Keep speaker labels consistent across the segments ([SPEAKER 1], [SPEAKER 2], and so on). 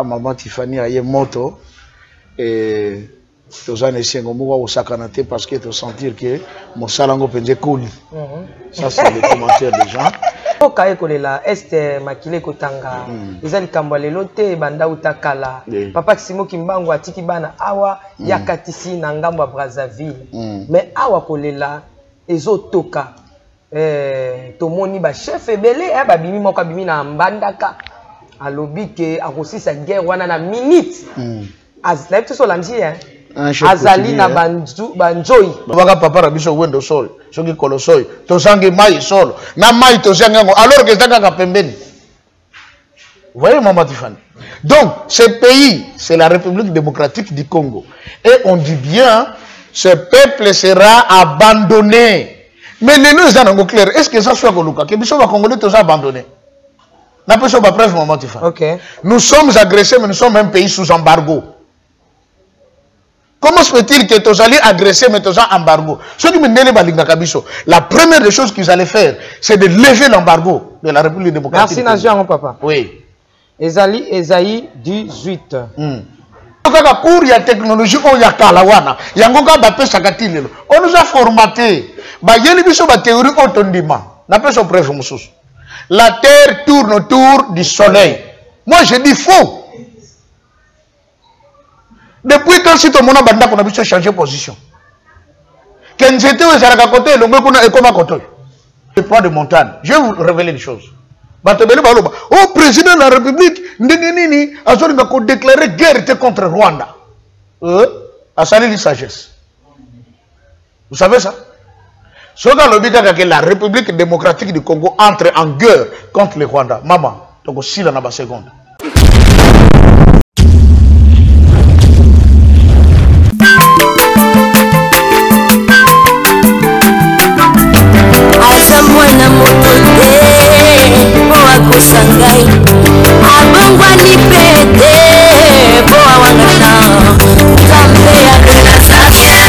[SPEAKER 1] maman Tiffany a moto et tous en essayant au sacanate parce que tu sentir que mon salango pendait cool. Ça c'est les commentaires des gens.
[SPEAKER 2] Okaye kolela este makile kotanga ezali kambwa lelo te banda utakala papa Kisimo Kimbangu atiki bana awa yakatisi na ngambo ya Brazzaville mais awa kolela ezotoka tomoni ba chef ebele ba bimi moko bimi na mbandaka alobi ke akosisa guerre wana na minute azali to solandi azali na banjoi
[SPEAKER 1] baka papa rabiso wendo sol soki kolosoi tosangi mai solo na mai tosangi alors que tanga pembeni. Vous voyez maman Tiffany. Donc ce pays c'est la République démocratique du Congo et on dit bien ce peuple sera abandonné. Mais les nous sont clair, est-ce que ça soit Goluka que biso ba Congolais tous abandonnés? Na pas ba preuve maman Tiffany. OK. Nous sommes agressés mais nous sommes un pays sous embargo. Comment se fait-il que tu allais agresser mais tu as embargo? La première des choses qu'ils allaient faire, c'est de lever l'embargo de la République démocratique.
[SPEAKER 2] Merci Nazian, papa.
[SPEAKER 1] Oui.
[SPEAKER 2] Esaïe 18.
[SPEAKER 1] Pour la technologie, on y a kalawana. On nous a formaté. La terre tourne autour du soleil. Moi je dis faux. Depuis quand si tout le monde a changé de position. Quand j'étais à côté, le gouvernement est comme à côté. Le poids de montagne. Je vais vous révéler des choses. Au président de la République, Ndinini a déclaré guerre contre Rwanda. A salué la sagesse. Vous savez ça? Ce que la République démocratique du Congo entre en guerre contre le Rwanda. Maman, donc aussi dans la seconde.
[SPEAKER 3] Mwana moto te po akosangai abongwani pete po awangana Nzambe ya le Nazarien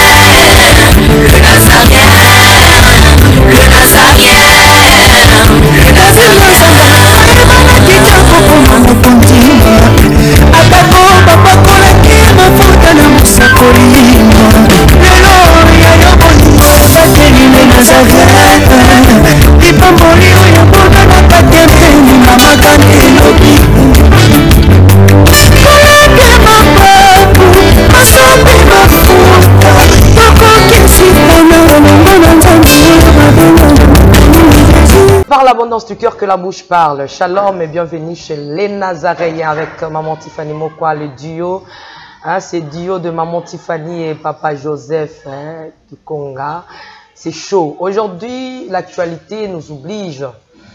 [SPEAKER 2] Par l'abondance du cœur que la bouche parle. Shalom et bienvenue chez les Nazaréens avec maman Tiffany Mokwa, le duo. Hein, c'est duo de maman Tiffany et papa Joseph Kikonga. C'est chaud. Aujourd'hui, l'actualité nous oblige.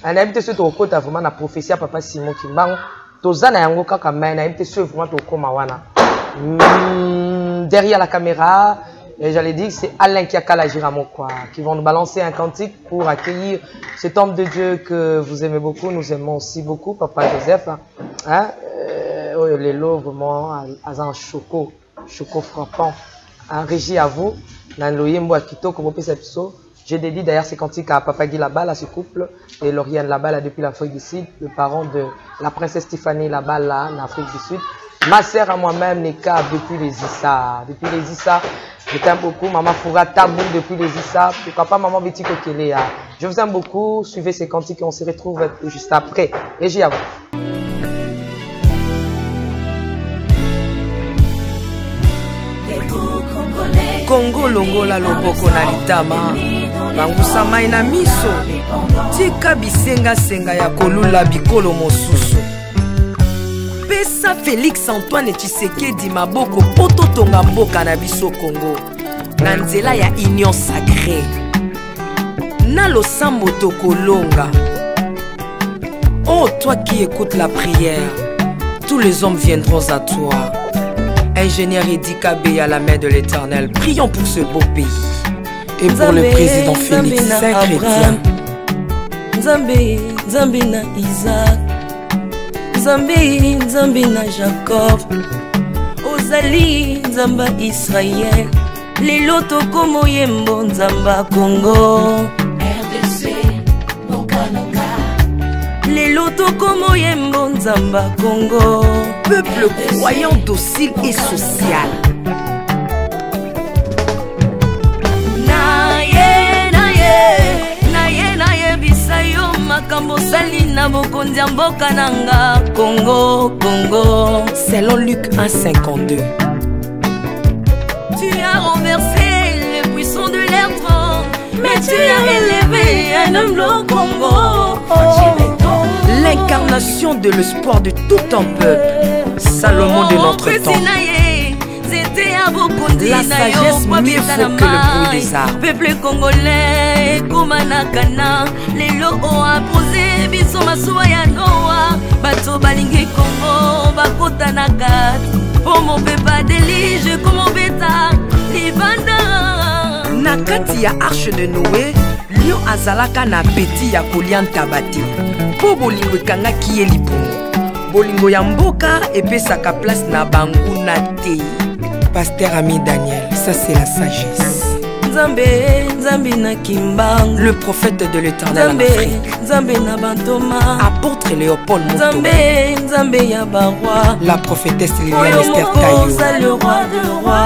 [SPEAKER 2] On a invité ce au côté vraiment la prophétie à papa Simon Kimbangu. Tozana yango kaka mais on a invité ce vraiment au Komawana. Derrière la caméra. Et j'allais dire que c'est Alain Kiakala Giramokwa qui vont nous balancer un cantique pour accueillir cet homme de Dieu que vous aimez beaucoup, nous aimons aussi beaucoup, Papa Joseph. Hein? Les lots vraiment à un choco frappant. Un régie à vous. J'ai dédié d'ailleurs ces cantiques à Papa Guy Labal, à ce couple, et Lauriane Labal depuis l'Afrique du Sud, le parent de la princesse Tiffany Labal là, en Afrique du Sud. Ma sœur à moi-même, Neka, depuis les Issa. Depuis les Issa, je t'aime beaucoup. Maman Foura Tabou depuis les Issa. Pourquoi pas Maman Betty Kokelea. Je vous aime beaucoup. Suivez ces cantiques et on se retrouve juste après. Et j'y à vous. Congo longola loboko na litama. Bangusa mai na miso. Tika bisenga senga ya kolula bikolo mosusu. Pesa Félix Antoine Tshisekedi maboko poto tonga mboka na biso Congo na nzela ya union sacrée na losambo tokolonga. Oh toi qui écoutes la prière, tous les hommes viendront à toi. Ingénieur Edi Kabé à la main de l'Éternel, prions pour ce beau pays et pour le président Félix Saint-Chrétien. Nzambe, Nzambe na Isaac, Nzambe na Jacob, Ozali Nzamba Israël, Lelo toko yembo Nzamba Congo, RDC Bokananga, Lelo Tokomo Yembo Nzamba Congo. Peuple croyant docile et social. Makambo Salina Bokondia Mboka Nanga Congo, Congo. Selon Luc 1,52. Tu as renversé les puissants de l'air trône, mais tu as élevé un homme au Congo. L'incarnation de l'espoir de tout un peuple. Salomon de notre temps. La sagesse mieux faut que le bruit des arbres. Peuple congolais, Kumanakana, les lots ont imposé, biso masuwa ya Noa, bato balingi Congo, bakota nakat, pour mon pepa délige, comme mon bêta, Livanda. Nakati ya arche de Noé, Lio azalaka na beti ya kolian tabati, po bolingo kanga kiye lipongo, bolingo ya mboka epesaka place na bangu na te. Pasteur Ami Daniel, ça c'est la sagesse. Nzambe, Nzambe na Kimbang, le prophète de l'Éternel en Afrique. Nzambe na Bantoma, apôtre Léopold Moutou. Nzambe, Nzambe ya Barwa, la prophétesse Liliane Esther Tayo. Le roi de roi.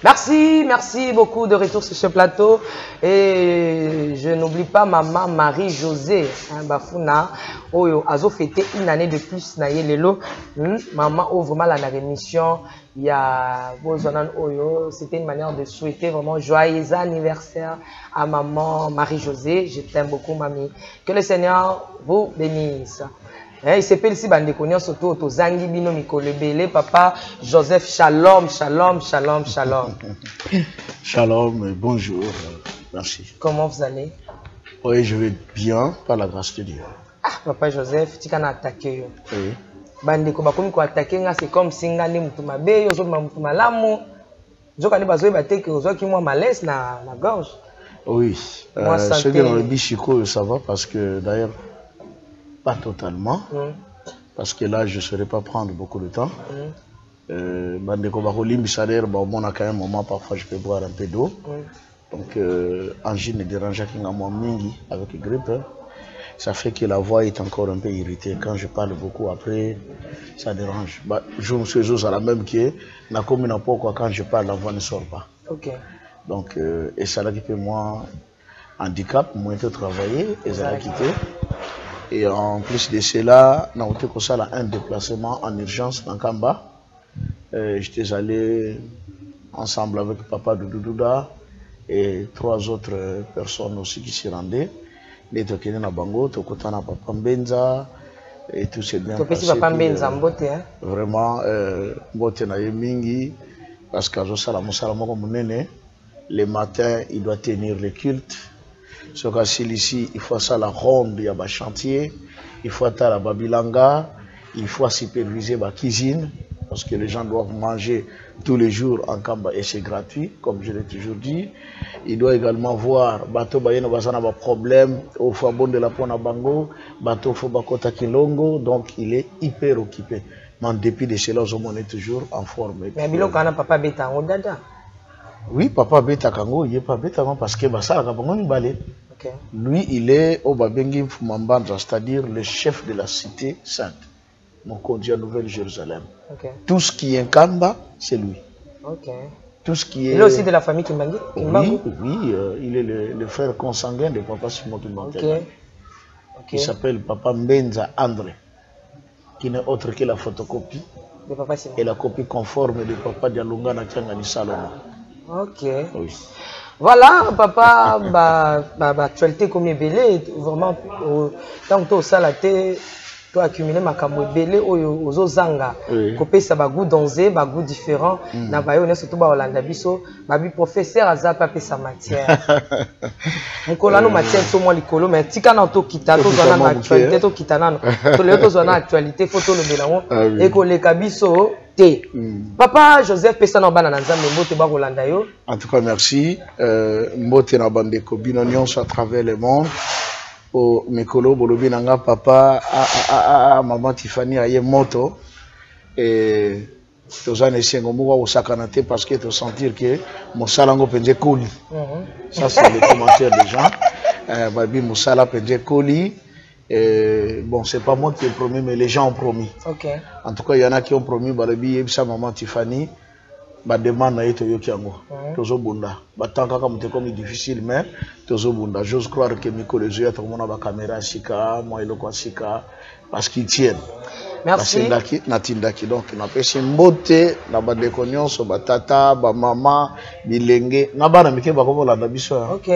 [SPEAKER 4] Merci, merci beaucoup de retour sur ce plateau. Et je n'oublie pas maman Marie-Josée Bafuna. Oyo azo fêté une année de plus na yelelo. Maman ouvre mal à la rémission. Il y a Oyo. C'était une manière de souhaiter vraiment joyeux anniversaire à maman Marie-Josée. Je t'aime beaucoup, mamie. Que le Seigneur vous bénisse. Il s'appelle ici Bandekonian Soto Tozangi Bino Mikole Bele, papa Joseph. Shalom, shalom, shalom, shalom.
[SPEAKER 1] Shalom, bonjour, merci.
[SPEAKER 4] Comment vous allez?
[SPEAKER 1] Oui, je vais bien, par la grâce de Dieu.
[SPEAKER 4] Ah, papa Joseph, tu as attaqué.
[SPEAKER 1] Oui.
[SPEAKER 4] Bandeko bakomi ko attaquer nga, c'est comme si nga ne mutu mabe, yo zo mutu malamu. Zo kani bazo bateke, zo ki moi malaise na gorge.
[SPEAKER 1] Oui. Ce que dans le bichico, ça va parce que d'ailleurs pas totalement, parce que là je ne saurais pas prendre beaucoup de temps. Bandeko bakolimbi salaire, bon a quand même un moment parfois je peux boire un peu d'eau. Donc angine ne dérange qu'un mois mingi avec grippe. Ça fait que la voix est encore un peu irritée. Quand je parle beaucoup après, ça dérange. Bah, je me suis juste à la même qui n'a comme une quoi quand je parle, la voix ne sort pas.
[SPEAKER 4] Ok.
[SPEAKER 1] Donc et ça l'a quitté moi handicap, moi j'ai travaillé et ça l'a quitté. Et en plus de cela, on a été un déplacement en urgence dans Kamba. J'étais allé ensemble avec papa Doudouda et 3 autres personnes aussi qui s'y rendaient. Les Tokene na Bango, Tokotana Papa Mbenza et tout s'est bien passé.
[SPEAKER 4] Papa Mbenza Mbote, hein?
[SPEAKER 1] Vraiment, Mbote na Yemingi, parce que le matin, il doit tenir le culte. Ce cas ici, il faut ça la ronde, il y a un chantier, il faut à la Babilanga, il faut superviser la cuisine, parce que les gens doivent manger tous les jours en Kamba et c'est gratuit, comme je l'ai toujours dit. Il doit également voir bateau bayeno bazana ba problème au Fabon de la Pona Bango, bateau Fobakota Kilongo, donc il est hyper occupé. Mais en dépit de cela, on est toujours en forme.
[SPEAKER 4] Mais Bilo kana papa beta on dada.
[SPEAKER 1] Oui, papa beta kango, il est pas beta parce que basala ka bango balé. Lui, il est au Babengi Fumambandra, c'est-à-dire le chef de la cité sainte. Mon conduit à Nouvelle-Jérusalem. Tout ce qui est Kamba, c'est lui. Tout ce qui est...
[SPEAKER 4] Il est aussi de la famille Kimbangi?
[SPEAKER 1] Oui, oui, il est le frère consanguin de papa Simon Kimbangi. Il s'appelle papa Mbenza André, qui n'est autre que la photocopie
[SPEAKER 4] de papa Simon.
[SPEAKER 1] Et la copie conforme de papa Dialunga Nakangani Salomon.
[SPEAKER 4] Ok.
[SPEAKER 1] Oui.
[SPEAKER 4] Voilà, papa, actualité comme belé, vraiment, tant que ça la tête, tu as accumulé ma camo belé aux zanga, copé ça goût dansé, goût différent, na bayo ne surtout ba Hollanda biso, babi professeur azapa pe sa matière. On colano matière sur moi likolo, mais tika na to kita to zona na actualité to kita na, to le to zona actualité photo le belango, et ko le kabiso. Papa Joseph pesa na bana na nzambe mbote ba Hollanda yo.
[SPEAKER 1] En tout cas merci, mbote na bande ko binonion à travers le monde. Au Mikolo bolobi nanga papa maman Tiffany aye moto et tozana esengo moko osakana te parce que tu sentir que mosala ngo penze koli. Ça c'est les commentaires des gens. Babi mosala penze koli Et bon, c'est pas moi qui ai promis, mais les gens ont promis.
[SPEAKER 4] Ok.
[SPEAKER 1] En tout cas, il y en a qui ont promis, Balabi, et sa maman Tiffany, bah demande à Etoyo Kiango. Tozo Bunda. Bah tant que comme difficile, mais Tozo Bunda. J'ose croire que Miko les yeux, tout le monde a la caméra, Sika, moi, il a Sika, parce qu'ils tiennent.
[SPEAKER 4] Merci.
[SPEAKER 1] Natindaki. Donc, on appelle ça mbote, na ba déconnion, so ba tata, ba maman, bilenge. Na ba na mike ba ko la biso.
[SPEAKER 4] Ok.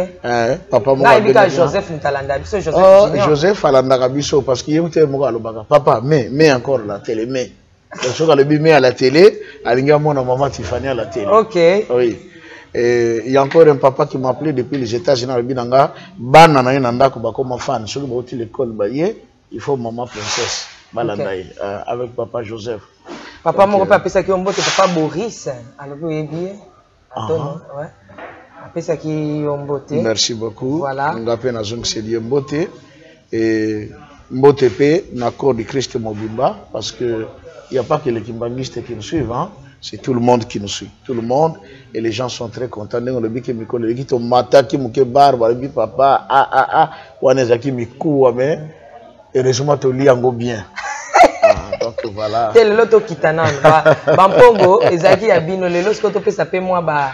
[SPEAKER 1] Papa mo.
[SPEAKER 4] Na Joseph Ntalanda biso Joseph.
[SPEAKER 1] Oh, Joseph alanda biso parce qu'il était mo lo baka. Papa, mais encore la télé, mais. Donc, quand le bimé à la télé, alinga mon maman Tiffany à la télé.
[SPEAKER 4] Ok.
[SPEAKER 1] Oui. Il y a encore un papa qui m'a appelé depuis les États-Unis, le binanga, bana na yenda ko ba comme fan, sur le l'école baye, il faut maman princesse. Okay. Avec papa Joseph.
[SPEAKER 4] Papa mon papa ça qui on botte papa Boris. Alors vous bien. Attends, ouais. Après ça qui on botte.
[SPEAKER 1] Merci beaucoup.
[SPEAKER 4] Voilà.
[SPEAKER 1] On appelle na zone c'est lié mbote et mbote pe na corps du Christ Mobimba parce que il y a pas que les kimbangistes qui nous suivent hein. C'est tout le monde qui nous suit. Tout le monde et les gens sont très contents. On le dit que mi connaît qui to mata qui muke barba le papa wanezaki miku mais heureusement tu lis en bien. Donc voilà.
[SPEAKER 4] Tel l'autre kitana bampongo ezaki ya bino lelo siko to pesa pe moi ba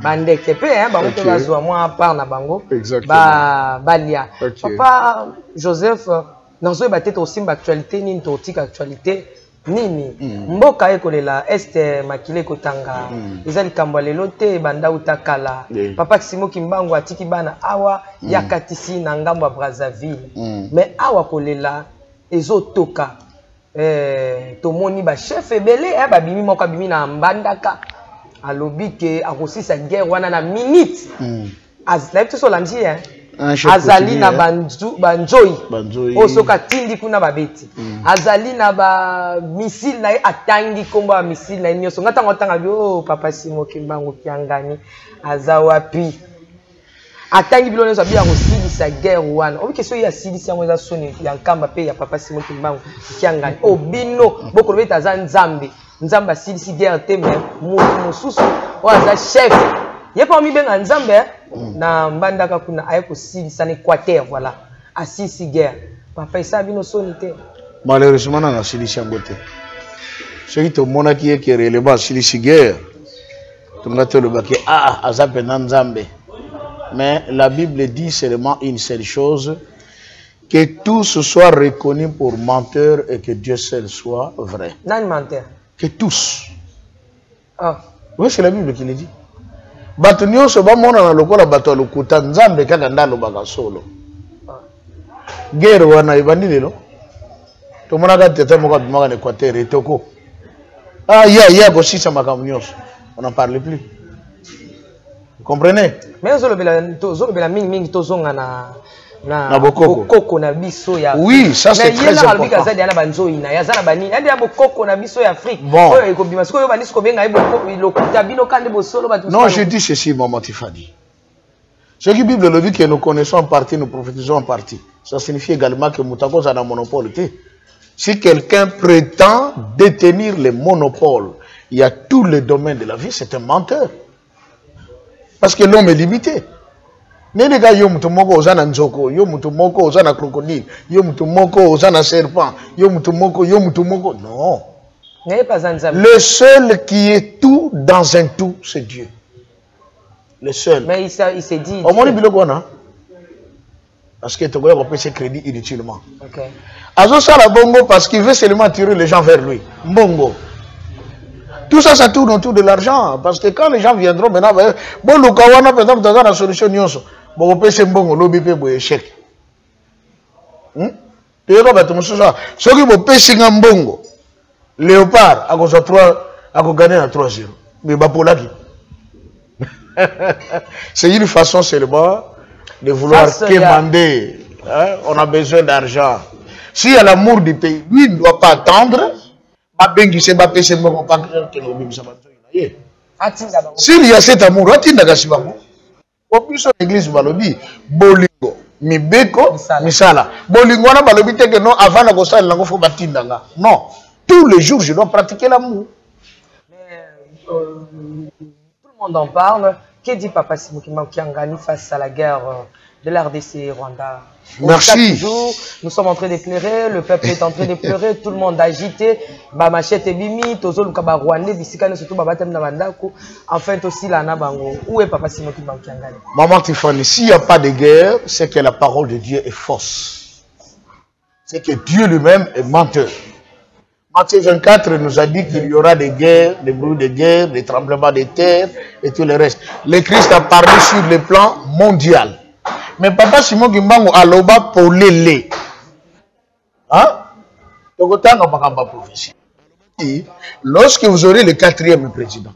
[SPEAKER 4] bandeke pe hein ba moto bazwa moi part na bango ba balia. Papa Joseph nazo ba tete aussi actualité ni ntotika actualité nini mboka ekolela este makile kotanga ezali kamba lelo te banda utakala papa Kisimo Kimbangu atiki bana awa yakatisi na ngambo ya Brazzaville mais awa kolela ezotoka tomoni ba chef ebele ba bimi moko bimi na mbandaka alobi ke akosisa guerre wana na minute azali to solandi hein azali na banjoi osoka tindi kuna babeti azali na ba missile na atangi kombo ya missile na nyoso ngatanga tanga bio papa Kisimo Kimbangu kiangani azawapi atangi bilone so bia kosilisa guerre wana obi keso ya silisa ngo eza soni ya nkamba pe ya papa Kisimo Kimbangu kiangani obino boko lobeta aza nzambe nzamba silisi guerre te mais mususu o aza chef ye pa mi benga nzambe na mbandaka kuna aye kosilisa na Équateur voilà asisi guerre papa isa bino soni te
[SPEAKER 1] malheureusement na silisi yango te ce qui te mona qui est que releva silisi guerre tungato le baki aza pena nzambe. Mais la Bible dit seulement une seule chose, que tous soient reconnus pour menteurs et que Dieu seul soit vrai.
[SPEAKER 4] Non menteur.
[SPEAKER 1] Que tous.
[SPEAKER 4] Ah.
[SPEAKER 1] Oui, c'est la Bible qui le dit. Batunio se va mona na lokola bato lokuta nzambe kaka ndalo baka solo. Guerre wana ibandi lelo. To mona ka tete moko bimaka na Équateur etoko. Ya ko sisa makamnyoso. On n'en parle plus. Vous comprenez?
[SPEAKER 4] Mais zolobela mingi tozonga na
[SPEAKER 1] bokoko
[SPEAKER 4] na biso ya.
[SPEAKER 1] Oui, ça c'est très important.
[SPEAKER 4] Mais il y a na banzoi na ya zana bani. Il y a bokoko na biso ya Afrique.
[SPEAKER 1] Bon.
[SPEAKER 4] Oyo ekobima siko yo bani siko benga lokuta bino kande bosolo batu.
[SPEAKER 1] Non, je dis ceci maman Tiffany. Ce qui Bible le dit que nous connaissons en partie, nous prophétisons en partie. Ça signifie également que Moutako a un monopole. Si quelqu'un prétend détenir les monopoles, il y a tous les domaines de la vie, c'est un menteur. Parce que l'homme est limité. Nene ga yo mutu moko ozana nzoko, yo mutu moko ozana crocodile, yo mutu moko ozana serpent, yo mutu moko. Non. Le seul qui est tout dans un tout, c'est Dieu. Le seul.
[SPEAKER 4] Mais il s'est dit.
[SPEAKER 1] Au moins biloko na. Parce que tu dois payer ses crédits inutilement.
[SPEAKER 4] OK.
[SPEAKER 1] Azo sala bongo parce qu'il veut seulement attirer les gens vers lui. Bongo. Tout ça, ça tourne autour de l'argent. Parce que quand les gens viendront maintenant, bon, le kawana, par exemple, dans la solution, bon, on peut se bon, lobby peut pour échec. Tu vois, ce qui vous paye, c'est un bongo. Léopard, à cause de 3, à cause gagner à 3-0. Mais bah, pour la vie. C'est une façon seulement de vouloir quémander. Hein? On a besoin d'argent. S'il y a l'amour du pays, lui ne doit pas attendre. S'il y a cet amour, au plus de l'église balobi, bolingo, mibeko, misala. Bolingo na balobi te que non avant la gosa la faut batindanga. Non, tous les jours je dois pratiquer l'amour.
[SPEAKER 4] Tout le monde en parle. Que dit Papa Kisimo Kimbangu Kiangani face à la guerre de la RDC Rwanda.
[SPEAKER 1] Merci.
[SPEAKER 4] Toujours, nous sommes en train de pleurer, le peuple est en train de pleurer, tout le monde agité. Ma machette est bimi, tozo le kaba Rwandais, bisikane surtout babatem na bandako. Enfin aussi la nabango. Où est Papa Simon qui banque yangale?
[SPEAKER 1] Maman Tiffany, s'il n'y a pas de guerre, c'est que la parole de Dieu est fausse. C'est que Dieu lui-même est menteur. Matthieu 24 nous a dit qu'il y aura des guerres, des bruits de guerre, des tremblements de terre et tout le reste. Le Christ a parlé sur le plan mondial. Mais Papa Simon Kimbangu aloba polele. Hein? Lorsque vous aurez le 4e président,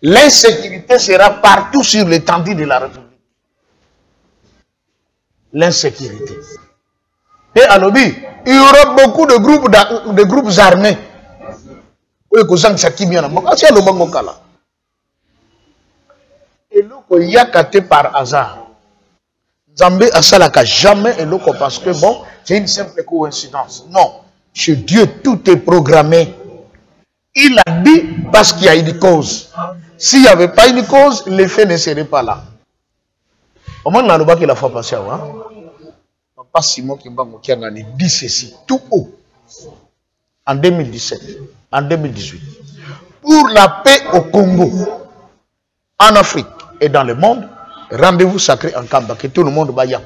[SPEAKER 1] l'insécurité sera partout sur l'étendue de la République. L'insécurité. Et à l'objet, il y aura beaucoup de groupes armés. Et le y a caté par hasard. Zambé a salaka jamais et le parce que bon, c'est une simple coïncidence. Non, chez Dieu tout est programmé. Il a dit parce qu'il y a une cause. S'il n'y avait pas une cause, l'effet ne serait pas là. Au moins, on a qu'il a fait passer. Papa Simon Kimbangu qui a dit ceci tout haut en 2017, en 2018. Pour la paix au Congo, en Afrique et dans le monde, rendez-vous sacré en Kamba, que tout le monde va y aller.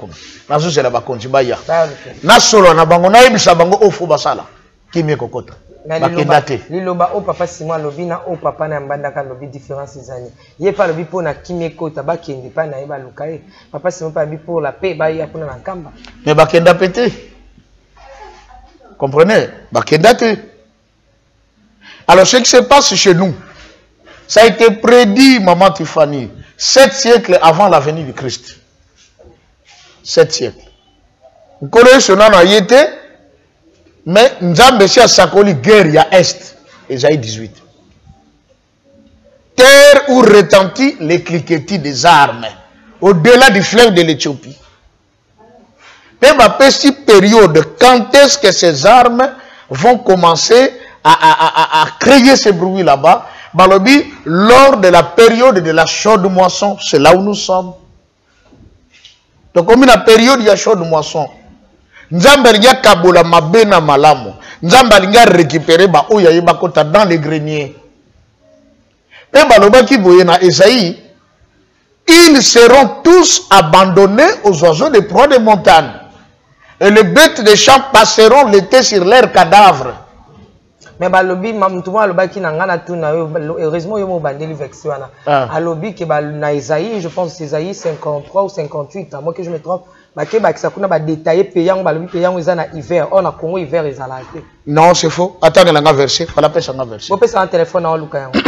[SPEAKER 1] Nazo c'est la bakonji ba ya. Na solo na bango na yebisa bango ofu basala. Kimi kokota. Bakendate.
[SPEAKER 4] Liloba o Papa Simon lobi na o papa na mbandaka lobi différence zani. Ye pa lobi po na kimi kota ba kende pa na yeba lukae. Papa Simon pa bi pour la paix ba ya kuna na Kamba.
[SPEAKER 1] Mais bakenda pété. Comprenez? Bakendate. Alors ce qui se passe chez nous, ça a été prédit, maman Tiffany, 7 siècles avant la venue du Christ. 7 siècles. Vous connaissez ce nom à Yété, mais nous avons à Sakoli guerre à Est, Ésaïe 18. Terre où retentit les cliquetis des armes, au-delà du fleuve de l'Éthiopie. Même après cette période, quand est-ce que ces armes vont commencer à créer ce bruit là-bas? Balobi, lors de la période de la chaude moisson, c'est là où nous sommes. Donc, comme la période, il y a chaude moisson. Nzambelinga kabola mabena malamu. Nzambelinga récupérer ba oya yeba kota dans les greniers. Et baloba qui voyait na Esaïe, ils seront tous abandonnés aux oiseaux des proies des montagnes. Et les bêtes des champs passeront l'été sur leurs cadavres.
[SPEAKER 4] Mais balobi mamtuma aloba ki na ngana tuna heureusement yo mo bandeli vexwana. Alobi ke ba na Isaïe, je pense c'est Isaïe 53 ou 58, à moins que je me trompe. Ba ke ba kisakuna ba détailler payant balobi payant eza na hiver, on a Congo hiver ezala te.
[SPEAKER 1] Non, c'est faux. Attends la verset, fala pesa nga verset.
[SPEAKER 4] Bo pesa un téléphone na luka yango.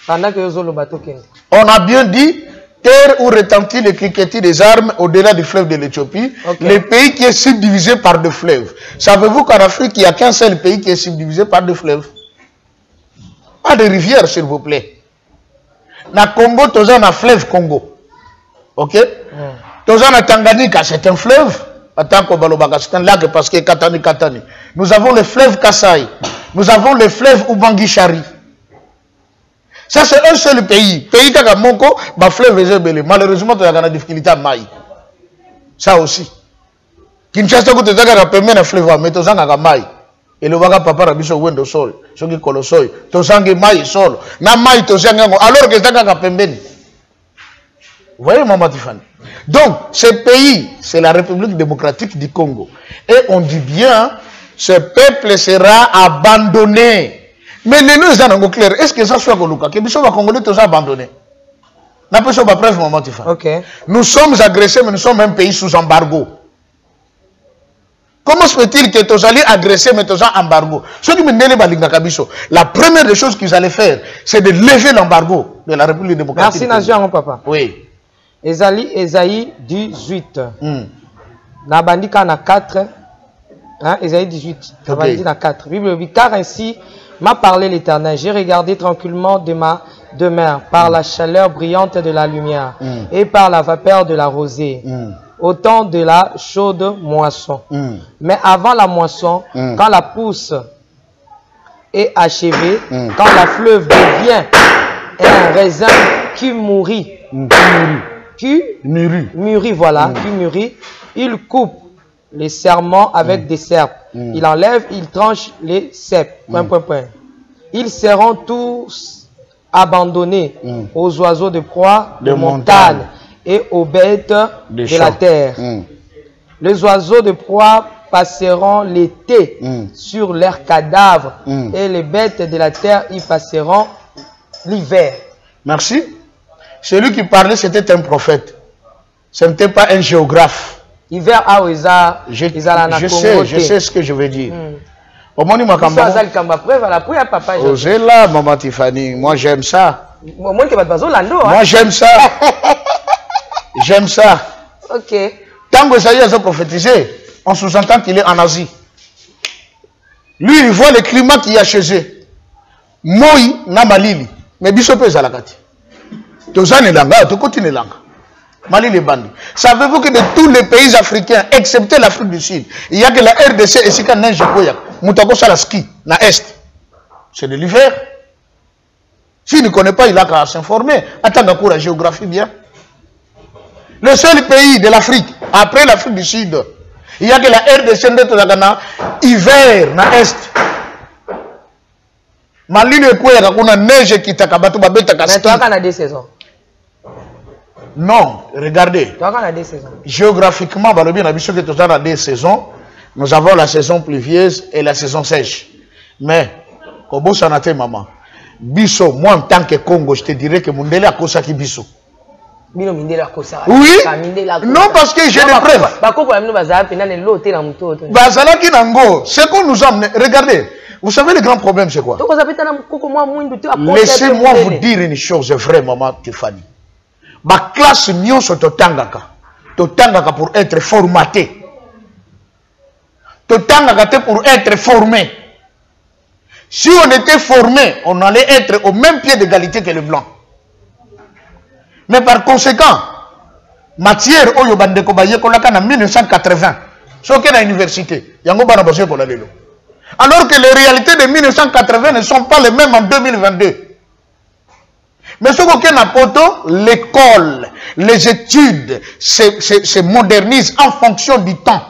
[SPEAKER 4] Pendant que yo zo loba to kende.
[SPEAKER 1] On a bien dit terre où retentit le cliquetis des armes au-delà du fleuve de l'Éthiopie, le pays qui est subdivisé par deux fleuves. Savez-vous qu'en Afrique, il n'y a qu'un seul pays qui est subdivisé par deux fleuves? Pas de rivière, s'il vous plaît. Na Congo, tu as un fleuve Congo. Ok? Tu as un Tanganyika, c'est un fleuve. C'est un lac parce que Katani. Nous avons le fleuve Kasaï. Nous avons le fleuve Ubangi-Chari. Ça, c'est un seul pays. Pays qui a mon fleuve est malheureusement, tu as des difficultés à Maï. Ça aussi. Kinshasa, tu as un permis de fleuve, mais tu as un Maï. Et le waga papa a biso wendo sol. Ce qui est colossal. Tu as un Maï sol. Na Maï, tu as un alors que tu as un permis. Vous voyez, Maman Tiffany? Donc, ce pays, c'est la République démocratique du Congo. Et on dit bien, ce peuple sera abandonné. Mais les nous sont clairs. Est-ce que ça soit Goluka? Que les Congolais tous abandonnés? N'a pas de preuve, Maman Tiffany. Nous sommes agressés, mais nous sommes un pays sous embargo. Comment se fait-il que tous allez agresser, mais tous en embargo? La première des choses qu'ils allaient faire, c'est de lever l'embargo de la République démocratique.
[SPEAKER 4] Merci, Nazian, papa.
[SPEAKER 1] Oui.
[SPEAKER 4] Esaïe 18. Nabandika na 4. Hein, Esaïe 18. Nabandika na 4. Bible dit, car ainsi m'a parlé l'Éternel. J'ai regardé tranquillement de ma demeure par la chaleur brillante de la lumière et par la vapeur de la rosée. Au temps de la chaude moisson. Mais avant la moisson, quand la pousse est achevée, quand la fleuve devient un raisin qui mourit, mûrit, voilà, qui mûrit. Il coupe les serments avec des serpes. Il enlève, il tranche les cèpes. Ils seront tous abandonnés aux oiseaux de proie de montagne et aux bêtes de la terre. Les oiseaux de proie passeront l'été sur leurs cadavres et les bêtes de la terre y passeront l'hiver.
[SPEAKER 1] Merci. Celui qui parlait, c'était un prophète. Ce n'était pas un géographe.
[SPEAKER 4] Hiver a
[SPEAKER 1] je sais ce que je veux dire. Au moins, là, maman Tiffany, moi j'aime ça. Moi j'aime ça. J'aime ça.
[SPEAKER 4] Ok.
[SPEAKER 1] Tant que Isaïe a prophétisé, on sous-entend qu'il est en Asie. Lui, il voit le climat qu'il y a chez eux. Moi, na malili. Mais bisope zalakati. Tozane langa, to continue langa. Mali les bandits. Savez-vous que de tous les pays africains, excepté l'Afrique du Sud, il n'y a que la RDC et si quand neige koya, moutako sa la ski, na est. C'est de l'hiver. S'il ne connaît pas, il a qu'à s'informer. Attends un cours à géographie bien. Le seul pays de l'Afrique, après l'Afrique du Sud, il n'y a que la RDC na hiver, na est. Mali le koya kuna neige qui t'a kabatu babeta ka ski.
[SPEAKER 4] Mais toi, on a des saisons.
[SPEAKER 1] Non, regardez. Géographiquement, nous avons la saison pluvieuse et la saison sèche. Mais, comme ça n'a été maman, Bisso, moi en tant que Congo, je te dirais que Mundele a kosa ki Bisso. Oui. Non, parce que j'ai des preuves. Ce qu'on nous a amené, regardez, vous savez le grand problème c'est quoi? Laissez-moi vous dire une chose vraie, maman Tiffany. Ma classe nyonso totangaka pour être formaté. Totangaka pour être formé. Si on était formé, on allait être au même pied d'égalité que les blancs. Mais par conséquent, matière oyo bandeko baye kolaka na 1980, soki na université, yango bana bose kola lelo. Alors que les réalités de 1980 ne sont pas les mêmes en 2022. Mais ce qu'on a poto, l'école, les études se modernisent en fonction du temps.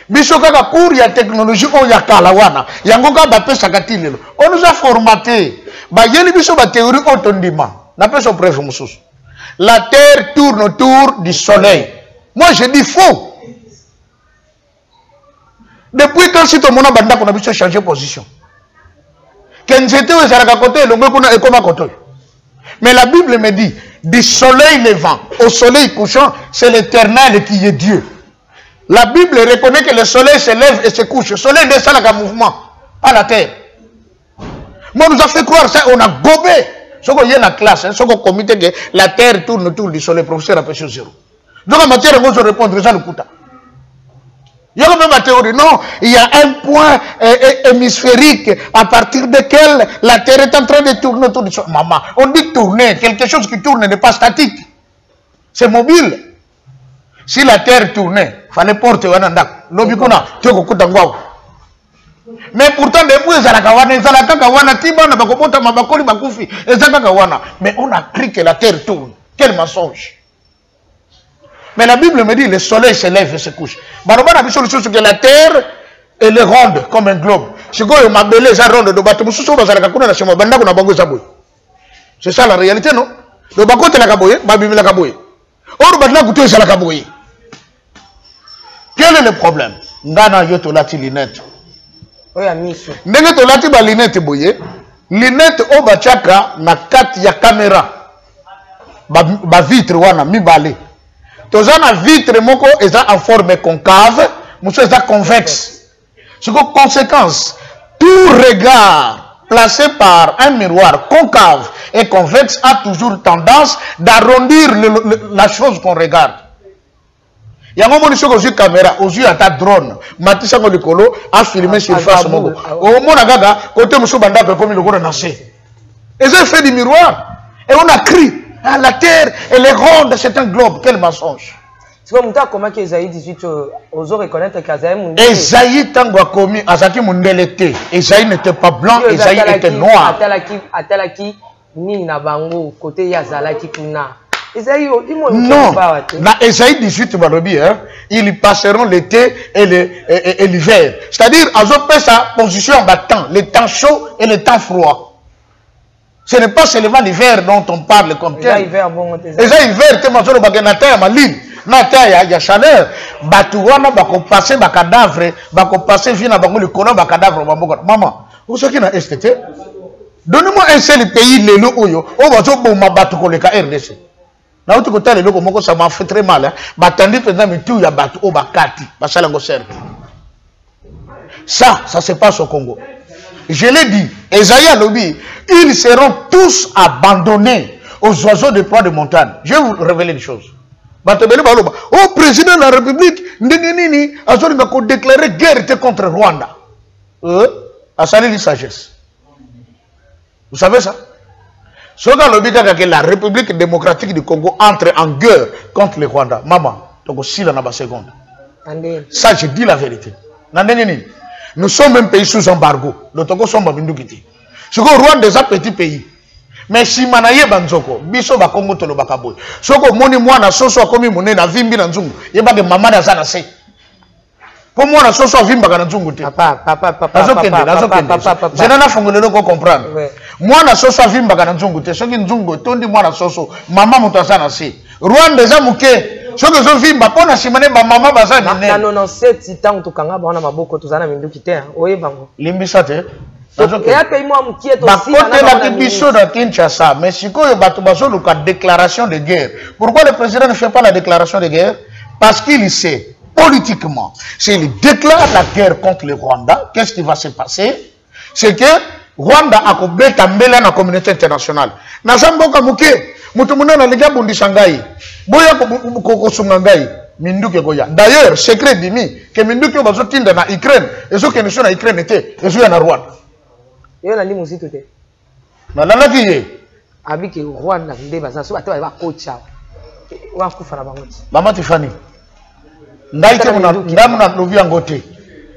[SPEAKER 1] Bisokaka cours ya technologie o ya kalawana, yangoka bape sakatilelo. On nous a formaté. Ba yeli biso ba théorie otondima. Na peso preuve mususu. La terre tourne autour du soleil. Moi je dis faux. Depuis quand si tout le monde a banda qu'on a biso changer position. Mais la Bible me dit, du soleil levant au soleil couchant, c'est l'Éternel qui est Dieu. La Bible reconnaît que le soleil se lève et se couche. Le soleil descend avec un mouvement, pas la terre. Moi, nous a fait croire ça, on a gobé. Ce qu'on y a dans la classe, ce qu'on comité que la terre tourne autour du soleil, professeur a pêché zéro. Donc en matière, on va répondre ça le coup. Il y a même la théorie, non, il y a un point hémisphérique à partir duquel la Terre est en train de tourner autour du soleil. Maman, on dit tourner, quelque chose qui tourne n'est pas statique. C'est mobile. Si la Terre tournait, il fallait porter un andak. L'obikuna, tu as un. Mais pourtant, depuis mais on a cru que la Terre tourne. Quel mensonge. Mais la Bible me dit le soleil se lève et se couche. Barobana a solution que la terre elle est ronde comme un globe. C'est ça la réalité, non? Le bako te la kaboye, ma Bible la kaboye. Or badna goûter ça la kaboye. Quel est le problème? Ngana yoto lati linette.
[SPEAKER 4] Oya miso.
[SPEAKER 1] Ndenge to lati ba linette boye. Linette o bachaka na kati ya caméra. Ba vitre wana mibale. Tozana la vitre moko est en forme concave, monsieur est convexe. C'est une conséquence. Tout regard placé par un miroir concave et convexe a toujours tendance d'arrondir la chose qu'on regarde. Il y a un moment où une caméra, aux yeux à ta drone, Matissa Kolikolo a filmé surface. Au moment où côté monsieur Banda comme le gros nassé. Et ça fait du miroir. Et on a crié. Ah, la terre, elle est ronde, c'est un globe. Quel mensonge.
[SPEAKER 4] C'est comme ça comment Esaïe 18 osent reconnaître qu'Esaïe Mundele.
[SPEAKER 1] Esaïe tango a commis, Azaki Mundele était. Esaïe n'était pas blanc, Esaïe était noir.
[SPEAKER 4] Atalaki ni na bango côté yazalaki kuna.
[SPEAKER 1] Non, dans Esaïe 18, ils passeront l'été et l'hiver. C'est-à-dire, ils ont fait sa position en battant, le temps chaud et le temps froid. Ce n'est pas seulement l'hiver dont on parle comme tel. Esaïe hiver, tu m'as dit, na terre, il y a chaleur. Batouana, bako passer ba cadavre, bako passer vina bango le colon ba cadavre maman. Vous savez qui na STT? Donnez-moi un seul pays le lo oyo, on va tout ma batu ko le ka RDC. Na utu ko tele loko moko ça m'a fait très mal hein. Batandi pendant mi tout ya batu o bakati, basala ngo serve. Ça se passe au Congo. Je l'ai dit, Esaïe Lobi, ils seront tous abandonnés aux oiseaux de proie de montagne. Je vais vous révéler une chose. Au président de la République, Ndengenini a déclaré guerre contre Rwanda. A salué la sagesse. Vous savez ça? Ce que la République démocratique du Congo entre en guerre contre le Rwanda. Maman, donc aussi là, dans seconde. Ça, je dis la vérité. Nous sommes un pays sous embargo. Le Togo sommes en Bindukiti. Ce que Rwanda est un petit pays. Mais si manaye banzoko, biso ba Congo tolo bakaboy. Soko moni mwana soso akomi monene na vimbi na nzungu. Yeba de mama na sana se. Pour moi na soso vimba kana nzungu te. Papa. Je n'en a fongolelo ko comprendre. Mwana soso vimba kana nzungu te. Soki nzungu tondi mwana soso, mama muto sana se. Rwanda za muke. Soki zo vimba pona simane ba mama baza ni ne. Na 97 ans to kanga ba na maboko to zana minduki te. Oye bango. Limbisa te. Mais si la déclaration de guerre, pourquoi le président ne fait pas la déclaration de guerre? Parce qu'il sait politiquement, s'il déclare la guerre contre le Rwanda, qu'est-ce qui va se passer? C'est que Rwanda a combattu la communauté internationale. Nazamboka muke, mutumuna na lega bundi sangai, boya kosungangai. D'ailleurs, secret dimi que Minduki va sortir dans la Ukraine, et ceux qui ne sont en Ukraine étaient, et ceux qui sont en Rwanda.
[SPEAKER 4] Il y a un musée tout est.
[SPEAKER 1] Mais là, qui est?
[SPEAKER 4] Avec le Rwanda, il y a un coach. Il y a un
[SPEAKER 1] Maman Tiffany.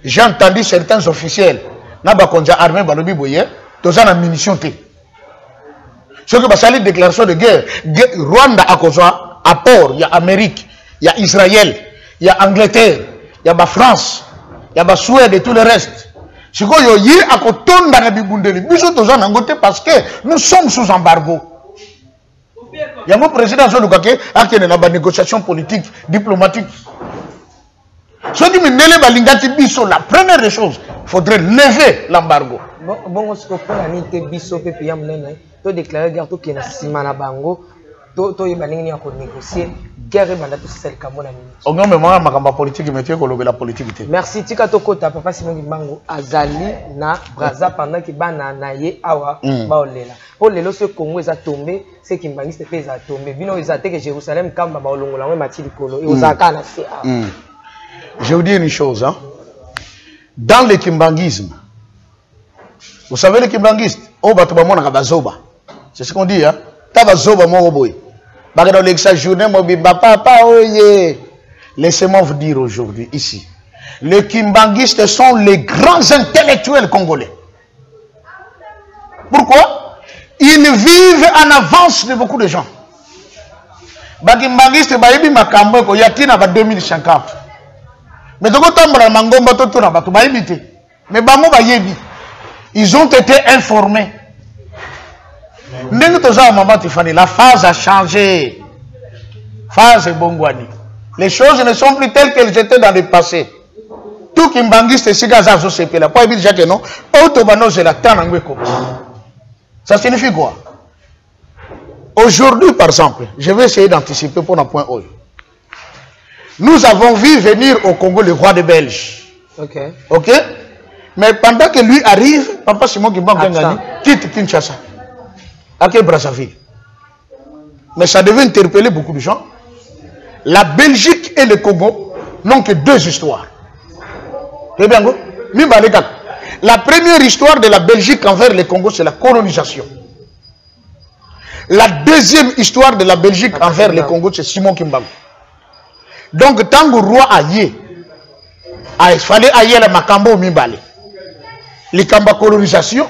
[SPEAKER 1] J'ai entendu certains officiels, armés balobi boye, tous en munitions. Ce que c'est la déclaration de guerre. Rwanda a cause à port, il y a Amérique, il y a Israël, il y a Angleterre, il y a la France, il y a la Suède et tout le reste. Ce que yo yi a kotonda na bibundeli biso toza na ngote parce que nous sommes sous embargo. Il y a mon président Zolukake a qui est dans la négociation politique, diplomatique. Ce qui me nele balingati biso, la première des choses, il faudrait lever l'embargo.
[SPEAKER 4] Bon, ce qu'on a nité biso pe piyam nene, to déclarer guerre to qui na sima na bango, to yebalingi ko négocier guerre mandato c'est comme on a mis.
[SPEAKER 1] On a même ma politique métier ko lobe la politique.
[SPEAKER 4] Merci tika tokota papa Simon Bango azali na Braza pendant que bana na ye awa baolela. Pour lelo ce Congo est tombé, c'est qui Kimbangi c'est pas tombé. Bino ils attaquent Jérusalem kamba ba olongola ngwe matili kolo et ozaka na fait.
[SPEAKER 1] Je vous dis une chose hein. Dans le kimbangisme. Vous savez le kimbangistes, oh ba to ba mona ka bazoba. C'est ce qu'on dit hein. Tabazoba mo boy. Bagado l'exa journée mobi papa oye. Laissez-moi vous dire aujourd'hui ici. Les kimbangistes sont les grands intellectuels congolais. Pourquoi? Ils vivent en avance de beaucoup de gens. Bagimbangistes bayebi makambo ko yatina ba 2050. Mais donc tambra mangomba to tuna ba to bayebite. Mais bango bayebi. Ils ont été informés. La phase a changé. Phase Bongwani. Les choses ne sont plus telles qu'elles étaient dans le passé. Tout qui m'bangiste et sigaza zo sepe la. Pas dire que non. Autobano c'est la tanangweko. Ça signifie quoi? Aujourd'hui, par exemple, je vais essayer d'anticiper pour un point haut. Nous avons vu venir au Congo le roi des Belges.
[SPEAKER 4] Ok.
[SPEAKER 1] Ok? Mais pendant que lui arrive, Papa Simon Kimbangu quitte Kinshasa. À quel Brazzaville? Mais ça devait interpeller beaucoup de gens. La Belgique et le Congo n'ont que deux histoires. La première histoire de la Belgique envers le Congo, c'est la colonisation. La deuxième histoire de la Belgique envers le Congo, c'est Simon Kimbangu. Donc, tant que le roi Aye, il fallait Aye la Makambo Mimbale. Les Kamba colonisation,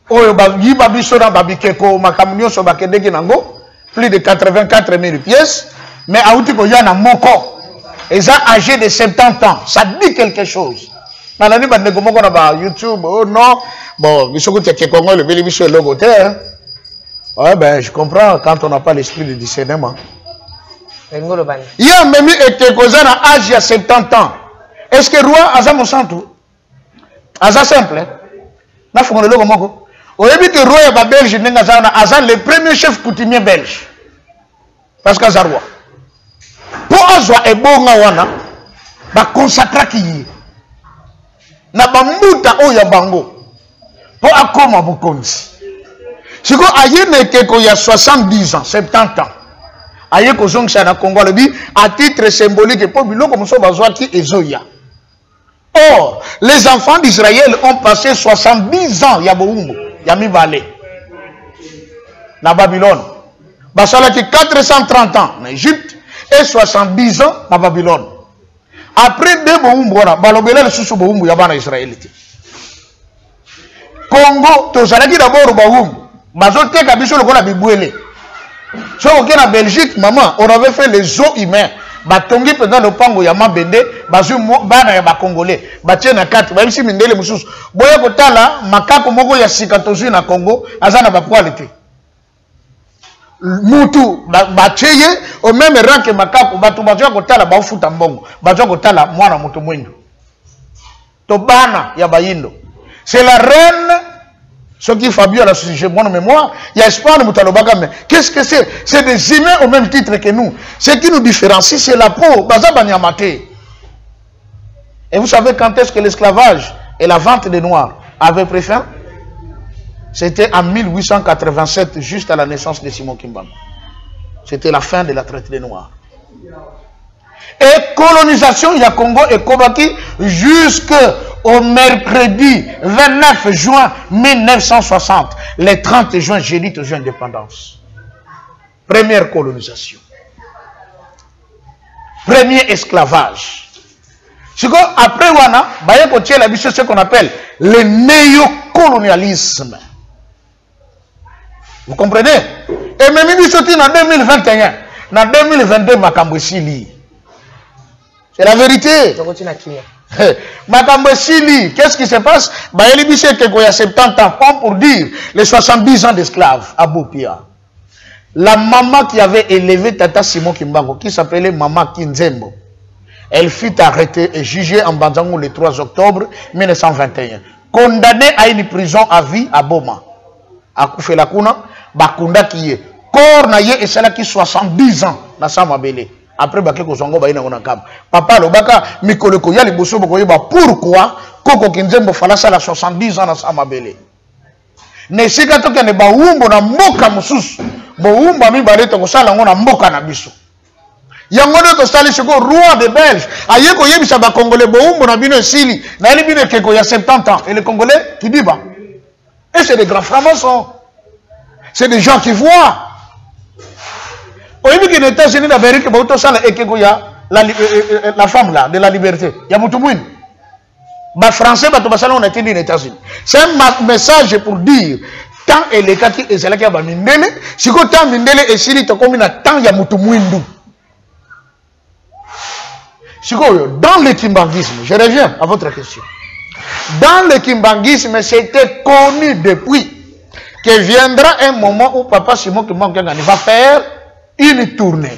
[SPEAKER 1] oyo ba yiba biso na babikeko makamunyo so bakendeki nango plus de 84 000 pièces, mais Aouti Koyana Moko, ils ont âgé de 70 ans. Ça dit quelque chose. Dans la nuit, YouTube, oh non, bon, il faut que tu aies Congo, le bénéfice le logo. Ouais, ben, je comprends quand on n'a pas l'esprit de discernement. Il y a même été causé à âge à 70 ans. Est-ce que le roi a mon centre? Aza simple. Na fongole logo moko. Au début que roi est belge, Aza le premier chef coutumier belge. Parce que roi. Pour Azwa et bon wana, ba consacra qui na bambuta oya bango. Pour akoma bukonzi. Si ko aye ne keko ya 70 ans, 70 ans. Aye ko zongsa na Congo le bi à titre symbolique pour biloko muso bazwa ki ezoya. Or, les enfants d'Israël ont passé 70 ans Yaboumbo, Yami Balé, na Babylone. Basala qui 430 ans en Égypte et 70 ans na Babylone. Après deux Boumbo, Balobele le sous Boumbo Yabana Israël. Congo, Tozalaki d'abord Boumbo, Bazote Kabiso le Kona Bibouele. So ok na Belgique, maman, on avait fait les os humains. Batongi pendant le pango ya mabende bazu bana ya bakongolais batie na kati ba bisi mindele mususu boya kotala makako moko ya sika tozu na Congo azana ba qualité mutu batie au même rang que makako batu bazo kotala ba ufuta mbongo bazo kotala mwana mutu mwindu to bana ya bayindo c'est la reine. Ce qui Fabio a la sujet bonne mémoire, il y a espoir de Moutalobaka, mais qu'est-ce que c'est? C'est des humains au même titre que nous. Ce qui nous différencie, c'est la peau. Et vous savez quand est-ce que l'esclavage et la vente des Noirs avaient pris fin? C'était en 1887, juste à la naissance de Simon Kimbangu. C'était la fin de la traite des Noirs. Et colonisation, il y a Congo et Kobaki jusqu'au mercredi 29 juin 1960. Le 30 juin, j'ai dit aux indépendances. Première colonisation. Premier esclavage. Après Wana, c'est ce qu'on appelle le néocolonialisme. Vous comprenez? Et même en 2021, en 2022, Makambosili. C'est la vérité. Makambosili, qu'est-ce qui se passe? Il y a 70 ans, comme pour dire les 70 ans d'esclaves à Bopia. La maman qui avait élevé Tata Simon Kimbangu, qui s'appelait Maman Kinzembo, elle fut arrêtée et jugée en Banzango le 3 octobre 1921. Condamnée à une prison à vie à Boma. À Koufelakuna, Bakunda qui est. Corps naye et celle qui 70 ans na Samabele. Après Bakeko Zongo Baïna Onakam. Papa Lobaka, Mikoleko Yali Bosso Bokoyeba, pourquoi Koko Kinzembo Falasa la 70 ans na Samabele? Ne sikato ke ne baumbo na mboka mususu. Boumba mi bareto ko sala ngona mboka na biso. Yangono to sali siko roi de Belge. Ayeko yebisa ba Congolais boumbo na bino sili. Na eli bino keko ya 70 ans. Et les Congolais qui disent et c'est des grands francs-maçons. C'est des gens qui voient. Au début que les États-Unis d'Amérique, la femme là, de la liberté, il y a beaucoup de monde. Les Français, on a été aux États-Unis. C'est un message pour dire, tant et les cas qui est là qui a mindele, si quand tant mindele et si il comme une tant il y a beaucoup de monde. Dans le kimbanguisme, je reviens à votre question. Dans le kimbanguisme, c'était connu depuis que viendra un moment où Papa Simon Kimbangu va faire une tournée.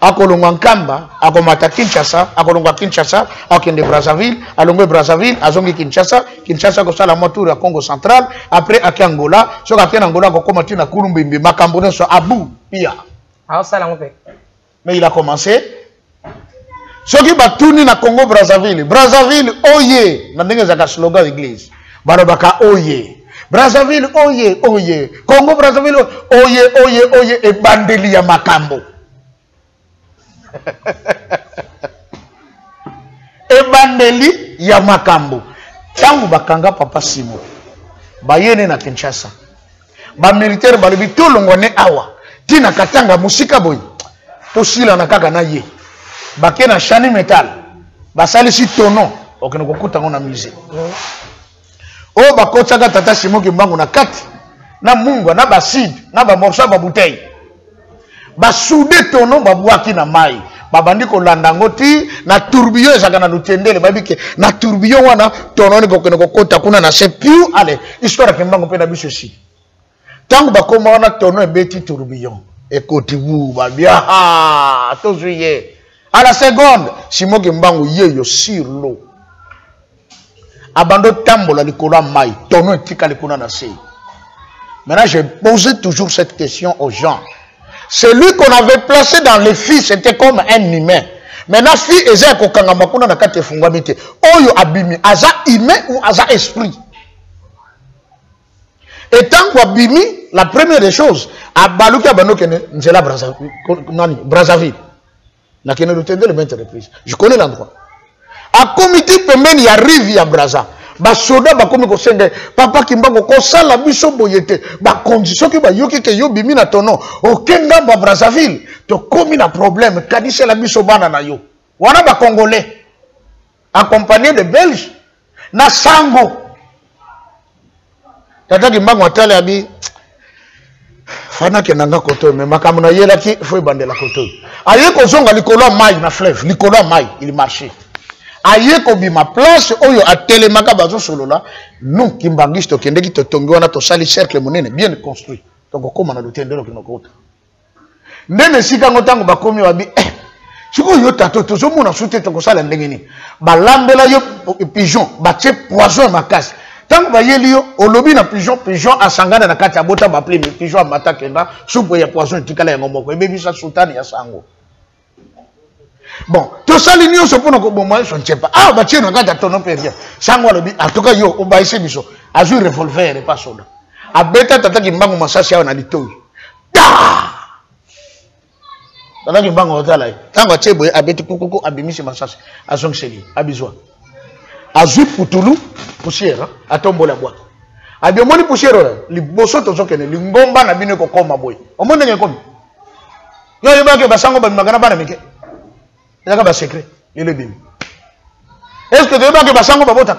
[SPEAKER 1] À Kolongankamba, à Komata Kinshasa, à Kolonga Kinshasa, à Kende Brazzaville, à Lomé Brazzaville, à Zongi Kinshasa, Kinshasa, comme ça la moto à Congo central, après à Angola, sur la Angola, comme à Tina Kourumbimbi, Makambone sur Abou, Pia. Mais il a commencé. Ce qui va tourner dans Congo Brazzaville, Brazzaville, oye, n'a pas de slogan d'église. Barabaka, oye. Brazzaville, oye, oye. Congo Brazzaville, oye, oye, oye, et Bandeli ya Makambo. Et Bandeli ya Makambo. Tangu bakanga Papa Simon. Bayene na Kinshasa. Ba militaire balobi to longone awa. Tina katanga musika boy. To sila na kaka na ye. Bake na chani metal. Basali si tono. Okene kokuta ngona musée. Oh bakotaka Tata Simon Kimbangu na kati. Na mungu na basid. Na ba morceau ba bouteille. Basoude tono babwaki na mai. Babandi ko landangoti na tourbillon ezaka na lutendele babike na tourbillon wana tono ni ko kota kuna na c'est piu allez histoire ke mbango pe na biso si. Tango bakoma wana tono ebeti tourbillon ekoti wu babia ah tozuye. À la seconde, Simon Mbango yeyo sur l'eau. Abando tambola likolo mai tono tika likona na sei. Maintenant, je posais toujours cette question aux gens. Celui qu'on avait placé dans les filles, c'était comme un humain. Maintenant, fille, eza kokanga makuna na kate fungwamite. Oyo abimi, aza humain ou aza esprit. Et tant qu'abimi, la première des choses, abaluki abano kene, nzela Brazzaville. Na kene rutende le 20 reprises. Je connais l'endroit. A comité pemeni y arrive à Brazza. Ba soda ba komi ko senge papa kimbango ko sala biso boyete ba condition ki ba yoki ke yo bimi na tono okenga ba Brazzaville to komi na problème kadise la biso bana na yo wana ba congolais accompagné de belges na sango tata kimbango atale abi fana ke nanga koto me makamuna yela ki fo bandela koto aye ko zonga likolo mai na fleuve likolo mai il marchait. Aye ko bima place oyo atelemaka bazo solola nous kimbangiste kende ki to tongi wana to sali cercle monene bien construit donc koma na lutendelo kinokota ndene sika ngotango bakomi wabi siko yo tato to zo mona sute to ko sala ndengeni balambela yo pigeon batie poison makasi tango bayeli yo olobi na pigeon asangana na kati ya bota ba appelé pigeon matakenda soupe ya poison tikala ya ngomoko ebebisa sultani ya sango. Bon, tout ça l'union se pose comme moi, je ne sais pas. Ah, bah tiens, regarde à ton nom périen. Sangwa le en tout cas yo, on va essayer biso. Azu revolver et pas soda. A beta tata ki mbango masasi ya na lito. Da! Tata ki mbango otala. Tango chebo abeti kukuku abimisi masasi. Azong seli, abizwa. Azu putulu poussière, atombola boîte. Abiomoni poussière, li boso to zokene, li ngomba na bino ko koma boy. Omonde nge komi. Yo yebake basango ba magana bana mike. Il y a un secret. Il est bim. Est-ce que tu veux que Basango babota?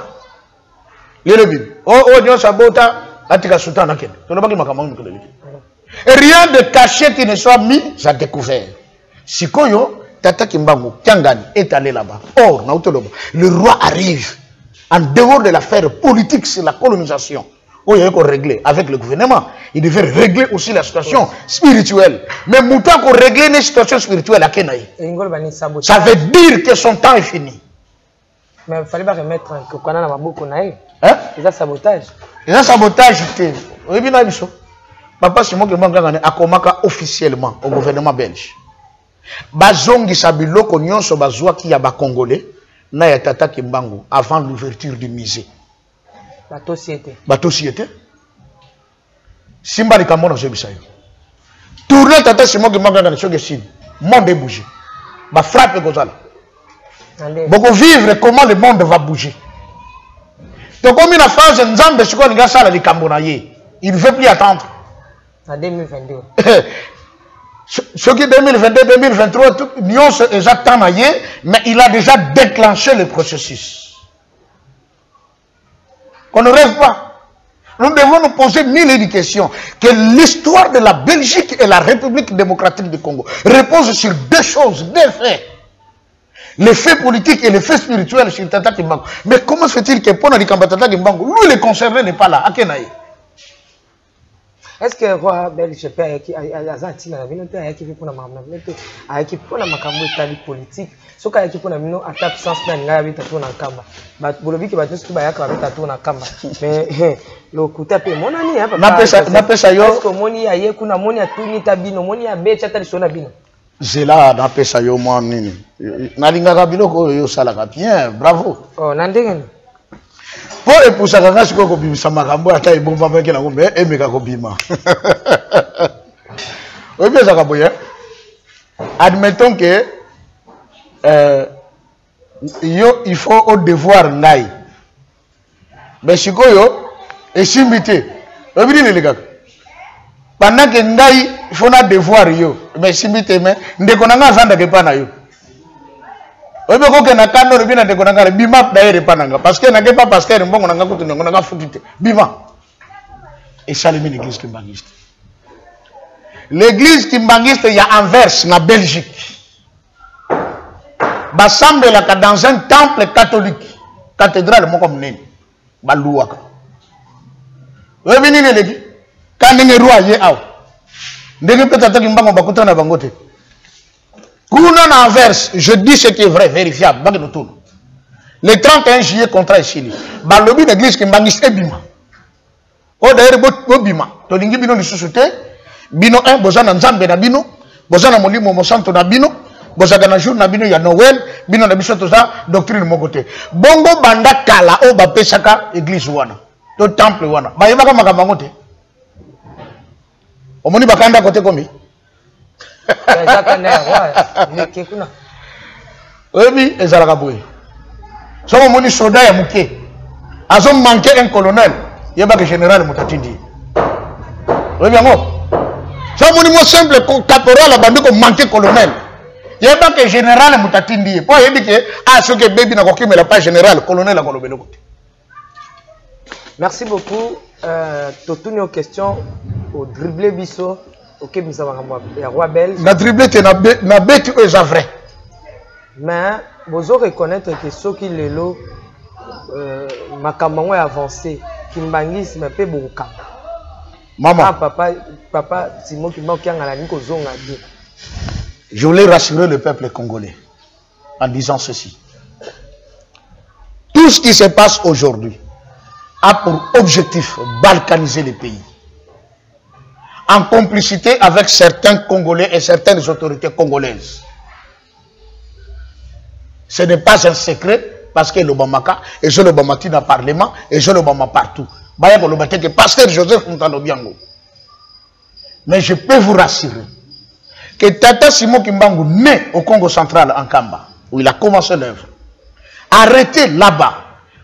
[SPEAKER 1] Il est bim. Oh, Dieu sabota, atika sultan naken. Tu n'as pas que ma camarade me et rien de caché qui ne soit mis à découvert. Sikoyo, Tata Kimbangu, Tiangani est allé là-bas. Or, le roi arrive en dehors de l'affaire politique sur la colonisation. Oh, il y a qu'on régler avec le gouvernement. Il devait régler aussi la situation spirituelle. Mais Mouta qu'on régler les situations spirituelles à Kenaï. Ça veut dire que son temps est fini.
[SPEAKER 4] Mais il fallait pas remettre un kokana na maboko na ye.
[SPEAKER 1] Hein?
[SPEAKER 4] C'est un sabotage.
[SPEAKER 1] C'est un sabotage. Oui, bien sûr. Papa Simon Kimbangu a commencé officiellement au gouvernement belge. Bazongi sabiloko nyonso bazwa ki ya ba Congolais na ya Tata Kimbangu avant l'ouverture du musée. Bateau siete. Simba likamona zebisayo. Tourner Tata Simon Kimbangu na choke sim. Monde est bougé. Ba frappe kozala. Boko vivre comment le monde va bouger. Donc comme une phase nzambe siko nga sala likambo na ye. Il ne veut plus attendre.
[SPEAKER 4] En 2022.
[SPEAKER 1] Ce qui est 2022, 2023, Nyon est exactement naïe, mais il a déjà déclenché le processus. On ne rêve pas. Nous devons nous poser mille questions. Que l'histoire de la Belgique et la République démocratique du Congo repose sur deux choses, deux faits. Les faits politiques et les faits spirituels sur Tata Kimbangu. Mais comment se fait-il que pour Tata Kimbangu, lui le concerné n'est pas là? Akenaï.
[SPEAKER 4] Est-ce que le roi belge peut pour la politique, ce qu'il y a pour la absence d'un gars avec un tour en camba. Mais le coup de mon ami, est-ce que moni a yeku na moni a tourné tabino, moni a becha talisona bino.
[SPEAKER 1] Zela na pesa yo mo nini. Nalinga kabilo ko yo sala bien, bravo.
[SPEAKER 4] Oh, nandengeni.
[SPEAKER 1] Pour épouser quelqu'un, c'est quoi qu'on bime ça makambo à taille bon papa qui n'a pas mais mais qu'on bime. Oui bien ça kaboye. Admettons que il faut au devoir ngai. Mais si quoi yo et simité. Oui bien les gars. Pendant que ngai il faut un devoir yo. Mais simité mais ndekonanga zanda ke pana yo. Oui, mais quand on a un peu de temps, on a bima d'ailleurs pas nanga parce que n'a pas pasteur mbongo nanga kutu nanga futite bima et ça l'église qui magiste. l'église kimbangiste il y a Anvers na Belgique. Bassemble dans un temple catholique, cathédrale moko munene. Balouaka. Vous venez de l'église. Quand vous roi ye aw. Ndenge peut-être kimbango bakuta na bangote. Kuna na Anvers, je dis ce qui est vrai, vérifiable. Le 31 juillet contrat ici. Balobi l'église kimbangiste ebima. O d'ailleurs bobima. To lingi bino lisusu te. Bino un bozana nzambe na bino, bozana molimo mosanto na bino, bozaka na jour na bino ya Noël, bino na biso toza doctrine moko te. Bongo banda kala o ba pesaka église wana, to temple wana. Ba yebaka makambo ngote. Omoni bakanda côté komi. Oui, ezalaka boye. So omoni soda ya muke. Azo manquer un colonel, yebaka général mutatindi. Oui bien ngo. C'est un monument simple, caporal, abandé comme manqué colonel. Il n'y a pas que général Moutatindi. Pour y dire que, ah, ce que baby n'a pas mais la pas général, colonel à Colobelo.
[SPEAKER 4] Merci beaucoup. Totouni aux questions, au dribblé bisso, ok, mais ça va y a roi belge.
[SPEAKER 1] La dribblé, tu n'as bête ou est vrai.
[SPEAKER 4] Mais, vous allez reconnaître que ceux qui le lot, ma caméra est avancée, qui m'angise, mais pas beaucoup.
[SPEAKER 1] Maman.
[SPEAKER 4] Ah, papa, c'est moi qui m'a dit.
[SPEAKER 1] Je voulais rassurer le peuple congolais en disant ceci. Tout ce qui se passe aujourd'hui a pour objectif balkaniser le pays. En complicité avec certains Congolais et certaines autorités congolaises. Ce n'est pas un secret parce que l'Obamaka, et je l'Obamati dans le Parlement, et je l'Obama partout. Que pasteur Joseph Moutanobiango. Mais je peux vous rassurer que Tata Simon Kimbangu, né au Congo central en Kamba, où il a commencé l'œuvre, arrêté là-bas,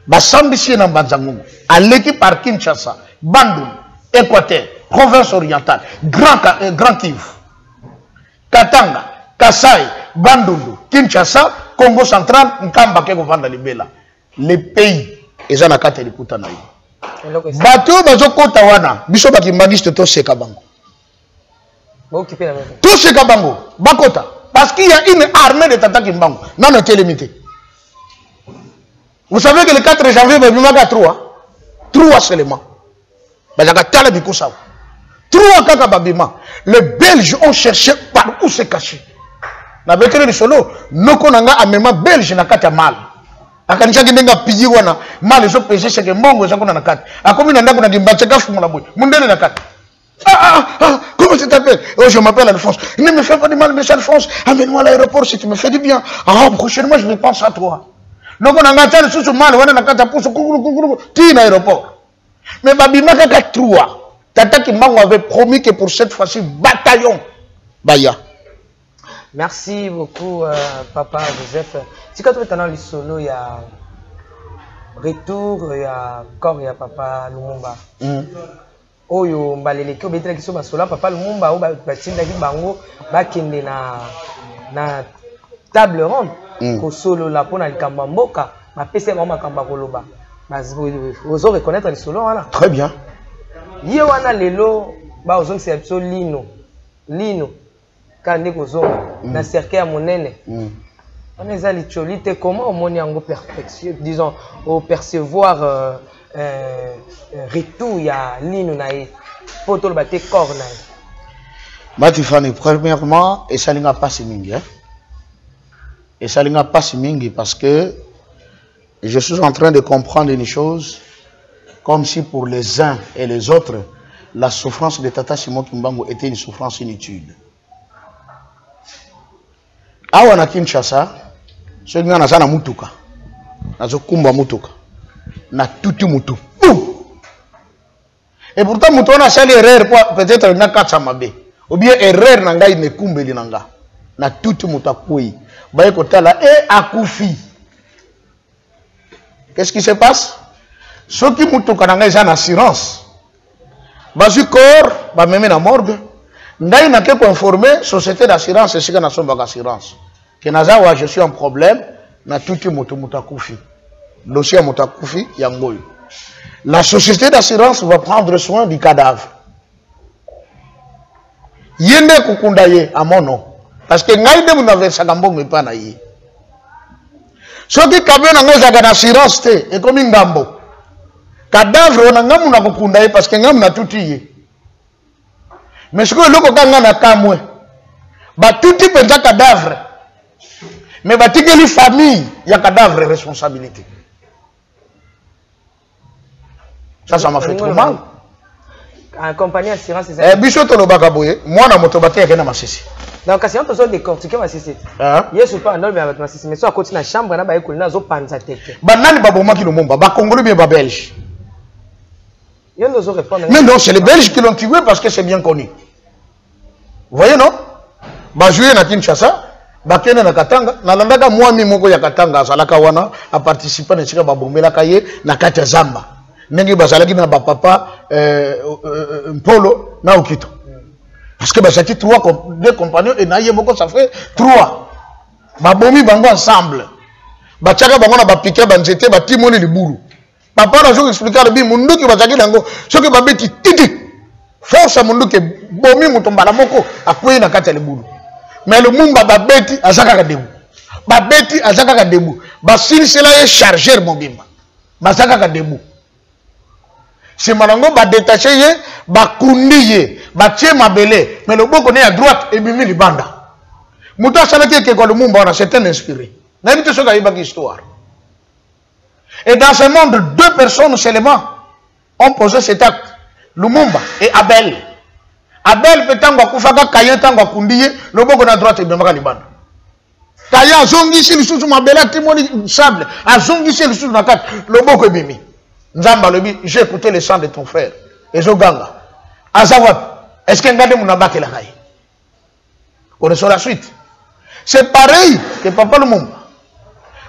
[SPEAKER 1] Bassambissi dans Banzangungu, à l'équipe par Kinshasa, Bandung, Équateur, province orientale, Grand Kivu, Katanga, Kasai, Bandundu, Kinshasa, Congo central, Nkamba Kego Vanda Libela. Les pays, ils ont la carte de Koutanaï. Bateau bazo kota wana biso bakimbangiste to seka bango. Tout seka bango bakota parce qu'il y a une armée de Tata Kimbangu non était limité. Vous savez que le 4 janvier babimaka 3 seulement. Bazaka tala bikosa. 3 kaka babima. Les Belges ont cherché par où se cacher. Na betere de solo noko nanga amema belge na kata mal. Akanisha kindenga pigi wana mali zo pese cheke mbongo za kuna nakati akomi na ndako na gimbacheka fumula boy mundele nakati comment tu t'appelles? Oh, je m'appelle Alphonse. Ne me fais pas de mal, monsieur Alphonse, amène-moi à l'aéroport si tu me fais du bien. Ah, prochainement je vais penser à toi. Donc on a gâté le sous mal wana nakata pousse ti na aéroport. Mais babima kaka 3 Tata Kimbangu avait promis que pour cette fois-ci bataillon baya.
[SPEAKER 4] Merci beaucoup, Papa Joseph. Si quand tu es dans le solo, il y a retour, il y a corps, il y a Papa Lumumba. Oh, il y a les équipes qui sont solo. Papa Lumumba, il y a na table ronde. Ko solo la pour na Kambamboka, ma PC mama Kambakoloba. Vous allez reconnaître le solo là.
[SPEAKER 1] Très bien.
[SPEAKER 4] Il y a lelo, ba ozong c'est Lino. Quand on a cercle à monene, on est allé cholite. Comment on est en perfection, disons, au percevoir retour, il y a l'ino naï, pour tout le bâti corps naï.
[SPEAKER 1] Matifani, premièrement, et ça n'a pas si mingi, et ça n'a pas si mingi parce que je suis en train de comprendre une chose, comme si pour les uns et les autres, la souffrance de Tata Simon Kimbangu était une souffrance inutile. Awa na Kinshasa, ceux qui ont na mutuka, nazo kumba mutuka, na tutu mutu. Et pourtant mutu on a sali erreur peut-être na katsamabe, ou bien erreur na ngai ne kumbeli nanga, na tutu mutu akui, baye kotala et akufi. Qu'est-ce qui se passe? Ceux qui mutuka na ngai en assurance, basu corps, ba meme na morgue. Ngai n'a que informer société d'assurance et ce que nous sommes d'assurance. Que nazawa je suis un problème, na tuti moto mutakufi. Dossier mutakufi yangoy. La société d'assurance va prendre soin du cadavre. Yende kukunda ye amono. Parce que ngai de munave sagambongo pas na ye. Soki camion na ngoza kana assurance te e komi ngambo. Cadavre on ngamu na kukunda ye parce que ngamu na tuti ye. Mais ce que loko kanga na kamwe. Ba tuti penza cadavre. Mais ba tikeli famille ya cadavre responsabilité. Ça m'a fait trop mal.
[SPEAKER 4] En compagnie assurance c'est ça.
[SPEAKER 1] Biso to lobaka boye, moi na moto batia kana masisi.
[SPEAKER 4] Donc si on peut décortiquer masisi. Yesu pas ndol mais avec masisi mais so akoti na chambre na ba ekoli na zo panza tete.
[SPEAKER 1] Ba nani ba bomaki Lumumba, ba Congolais bien ba Belge.
[SPEAKER 4] Yondo zo répondre.
[SPEAKER 1] Mais non, c'est les Belges qui l'ont tué parce que c'est bien connu. Vous voyez non? Ba jouer na Kinshasa, ba kena na Katanga, na landaka mwami moko ya Katanga azalaka wana a participer na sika ba bombela kaye na kati ya Zamba. Nengi bazalaki na ba papa Mpolo na Okito. Parce que bazaki deux compagnons et na yemoko ça fait 3. Ba bomi bango ensemble. Ba tchaka bango na ba piquer ba nzete ba timoni libulu. Papa na zo expliquer le bi munduki bazaki nango soki ba beti titi. Force munduki bomi mutombala moko akwe na kati ya libulu. Mais le mumba ba beti azaka ka debu. Ba beti azaka ka debu. Ba silisela ye chargeur mobimba. Bazaka ka debu. Si malango ba détaché ye, ba kundi ye, ba tie mabele, mais le boko ne à droite et bimi libanda. Muta salaki ke ko le mumba on s'est inspiré. N'habite ce gars histoire. Et dans ce monde, 2 personnes seulement ont posé cet acte. Lumumba et Abel. Abel petangwa kufaka kayen tangwa kundi ye, le boko na droite et bimi libanda. Kaya zongi si le sous mabele timoni sable, a zongi si le sous na kat, le boko et bimi. Nzamba lobi, j'ai écouté le chant de ton frère. Et Zoganga. Azawat, est-ce qu'un gars de mon abat est là? Connaissons la suite. C'est pareil que Papa Lumumba.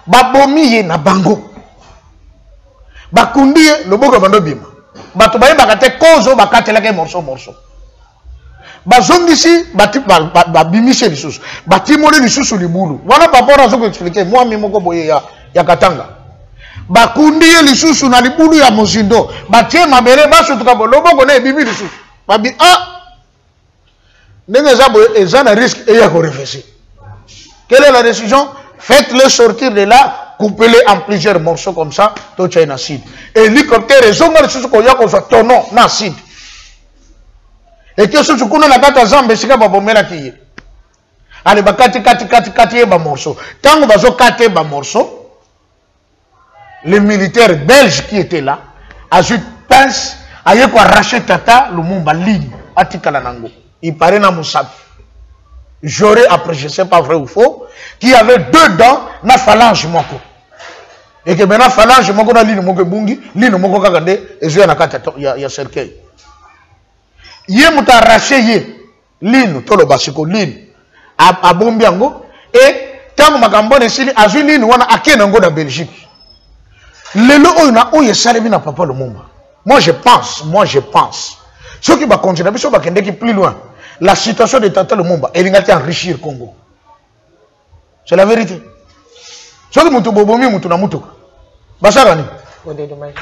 [SPEAKER 1] Babomi na bango. Bakundi le boko bando bima. Batubaye bakate kozo bakate lake morceau. Bazongi si babimisi lisusu. Batimoli lisusu libulu. Wana papa na zoko expliquer moi mimoko boye ya Katanga. Bakundi lisusu na libulu ya mozindo batie mabere baso tukabo loboko na ebibi lisusu babi ndenge zabo ezana risque et ya ko réfléchir. Quelle est la décision? Faites-le sortir de là, coupez-le en plusieurs morceaux comme ça, to chaina acide. Hélicoptère ezonga lisusu ko ya ko fa tono na acide. Et que ce kuna na kata zambe sika babomela kiye. Ale bakati kati ba morceau. Tango bazo kate ba morceau. Les militaires belges qui étaient là, à une pince, à y arracher Tata Lumumba ligne, à Tikalanango. Il paraît dans Moussab. J'aurais après, je ne sais pas vrai ou faux, qui avait 2 dents, na phalange moko. Et que maintenant phalange moko na ligne moko bungi, ligne moko kagande, et je na kata ya cercueil. Yé mouta arraché yé, ligne, tolo basiko, ligne, à Bombiango, et tant que Magambon est sili, à une ligne, on a Akenango dans Belgique. Lelo oyuna oye salemi na Papa Lumumba. Moi je pense. Ceux qui va continuer, ceux qui vont plus loin. La situation de Tata Lumumba, elle va enrichir le Congo. C'est la vérité. Ceux qui mutu bobomi mutu na mutu. Basarani.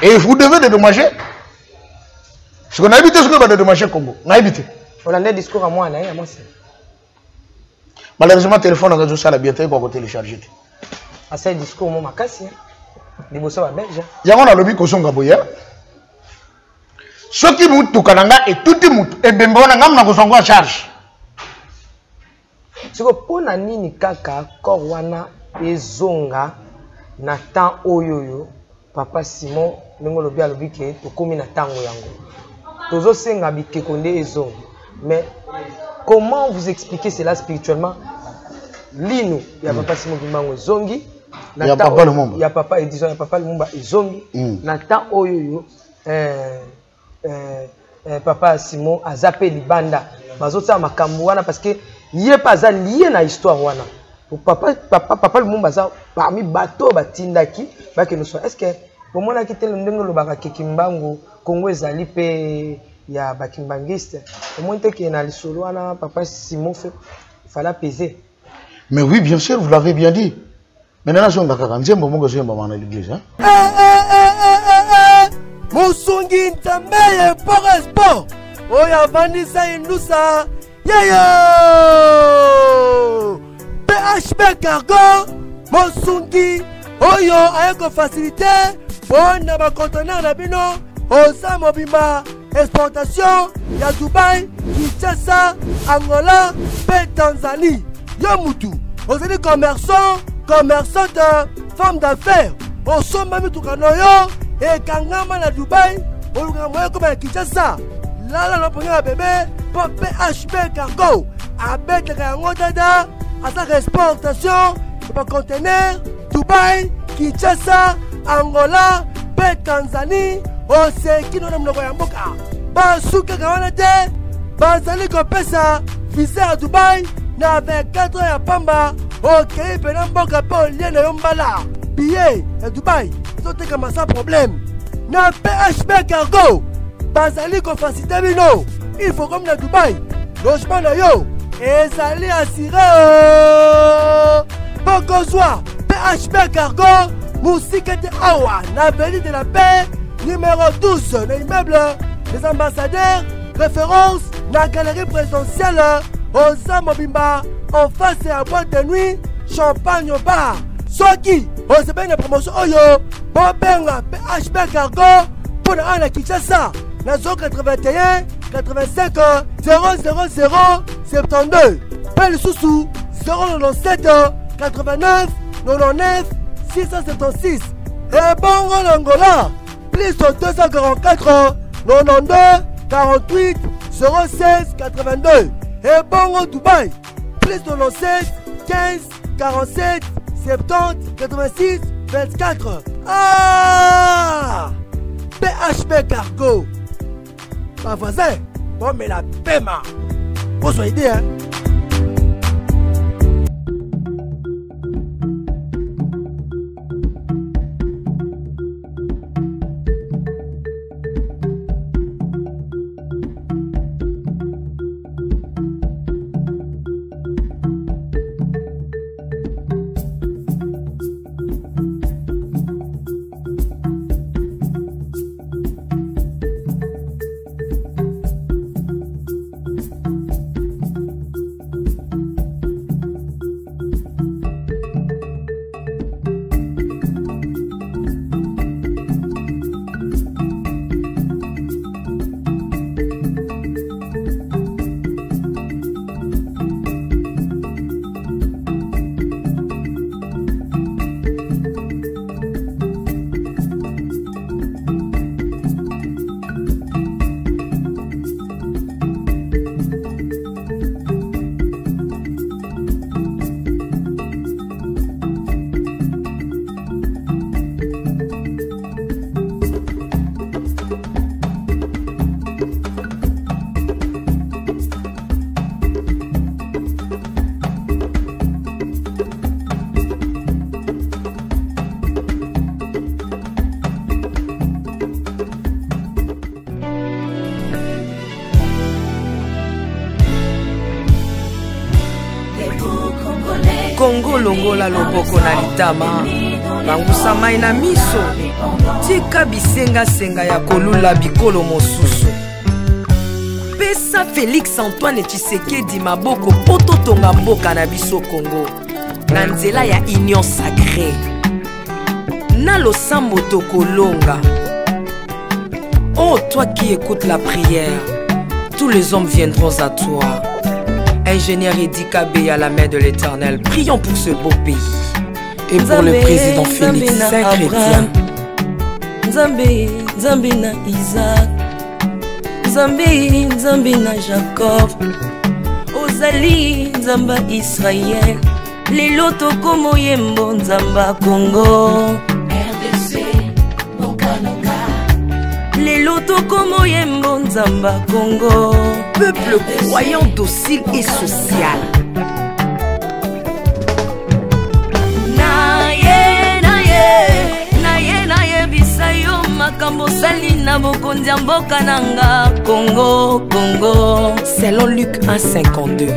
[SPEAKER 1] Et vous devez dédommager. Ce qu'on a évité, ce qu'on va dédommager le Congo. On a évité.
[SPEAKER 4] On a un discours à moi, à moi.
[SPEAKER 1] Malheureusement, le téléphone a réseau ça la bientôt pour télécharger.
[SPEAKER 4] À ce discours, moi, ma casse. Liboso ba belge.
[SPEAKER 1] Yango na lobi kosonga boya. Soki mutu kananga et tout mutu et bembo na ngam na kosonga charge.
[SPEAKER 4] Siko pona nini kaka korwana ezonga na temps oyoyo Papa Simon ndenge lobi alobi ke tokomi na tango yango. Tozo senga bikekonde ezonga. Mais comment vous expliquez cela spirituellement? Lino ya Papa Simon Kimbango zongi.
[SPEAKER 1] Il y a Papa Lumumba.
[SPEAKER 4] Il y a Papa Edison, il y a Papa Lumumba et Zongi. Nata oyoyo, Papa Simon a zappé Libanda. Bazota makambu wana parce que yé pas lié na histoire wana. Papa Lumumba za parmi bateau batindaki ba que nous soit. Est-ce que pour moi là qui tel ndenge lo baka Kimbango Congo ezali pe ya bakimbangiste. Au moins te que na lisolo wana Papa Simon fait fallait peser.
[SPEAKER 1] Mais oui, bien sûr, vous l'avez bien dit. Maintenant, je suis en l'église.
[SPEAKER 5] Moussungi Nzambe pour sport. Oya Vanessa Inusa. Yayo PHP Cargo Mosungi Oyo ayeko facilité Bon na conteneur na bino Osa mobimba exportation ya Dubaï, Kinshasa, Angola, pe Tanzanie. Yo mutu, ozali commerçante, femme d'affaires. Osomba mitukano yo e kangama na Dubaï, oluka moyo comme Kinshasa. Lala no ponga bébé pour PHP Cargo. Abetaka yango dada, asa exportation, pa conteneur Dubaï, Kinshasa, Angola, pe Tanzanie. Oseki no na mnoko ya mboka. Basuka kawana te. Bazali kopesa visa à Dubaï na 24 ya pamba. Ok, pena mboka pe olien na yombala. Billet à Dubaï. Zoteka sans problème. Na PHP Cargo. Bazali ko facilité bino. Il faut comme na Dubaï. Logement na yo. Ezali assuré. Bokozwa PHP Cargo. Musique de awa na avenue de la paix. Numéro 12, l'immeuble des ambassadeurs, référence, la galerie présidentielle, Osa Mobimba, en face à boîte de nuit, champagne au bar. Soki, on se bien la promotion Oyo, Bobenga, PHP Cargo, pour la Kinshasa, la zone 81, 85, 000, 72. Pelle Soussou, 097, 89, 99, 676. Et bon, l'Angola. Plus 244 92 48 016 82 et bon Dubaï plus 97 15 47 70 86 24. Ah PHP Cargo ma voisin bon mais la paiement pour son idée hein.
[SPEAKER 2] Congo longola loboko na litama bangusa mai na miso tika bisenga senga ya kolula bikolo mosusu pesa Félix Antoine Tshisekedi maboko poto tonga mboka na biso Congo na nzela ya union sacrée na losambo tokolonga. Oh toi qui écoutes la prière, tous les hommes viendront à toi. Ingénieur Edi Kabé à la main de l'Éternel, prions pour ce beau pays. Et pour le président Félix Saint-Chrétien.
[SPEAKER 3] Nzambe, Nzambe na Isaac, Nzambe, Nzambe na Jacob, Ozali, Nzamba Israël, Lelo toko yembo Nzamba Congo, RDC, Bokananga, Lelo toko yembo Nzamba Congo.
[SPEAKER 2] Peuple croyant docile et social.
[SPEAKER 3] Naye bisayo makambo sali na bokonzi mboka nanga Congo, Congo.
[SPEAKER 2] Selon Luc 1,52.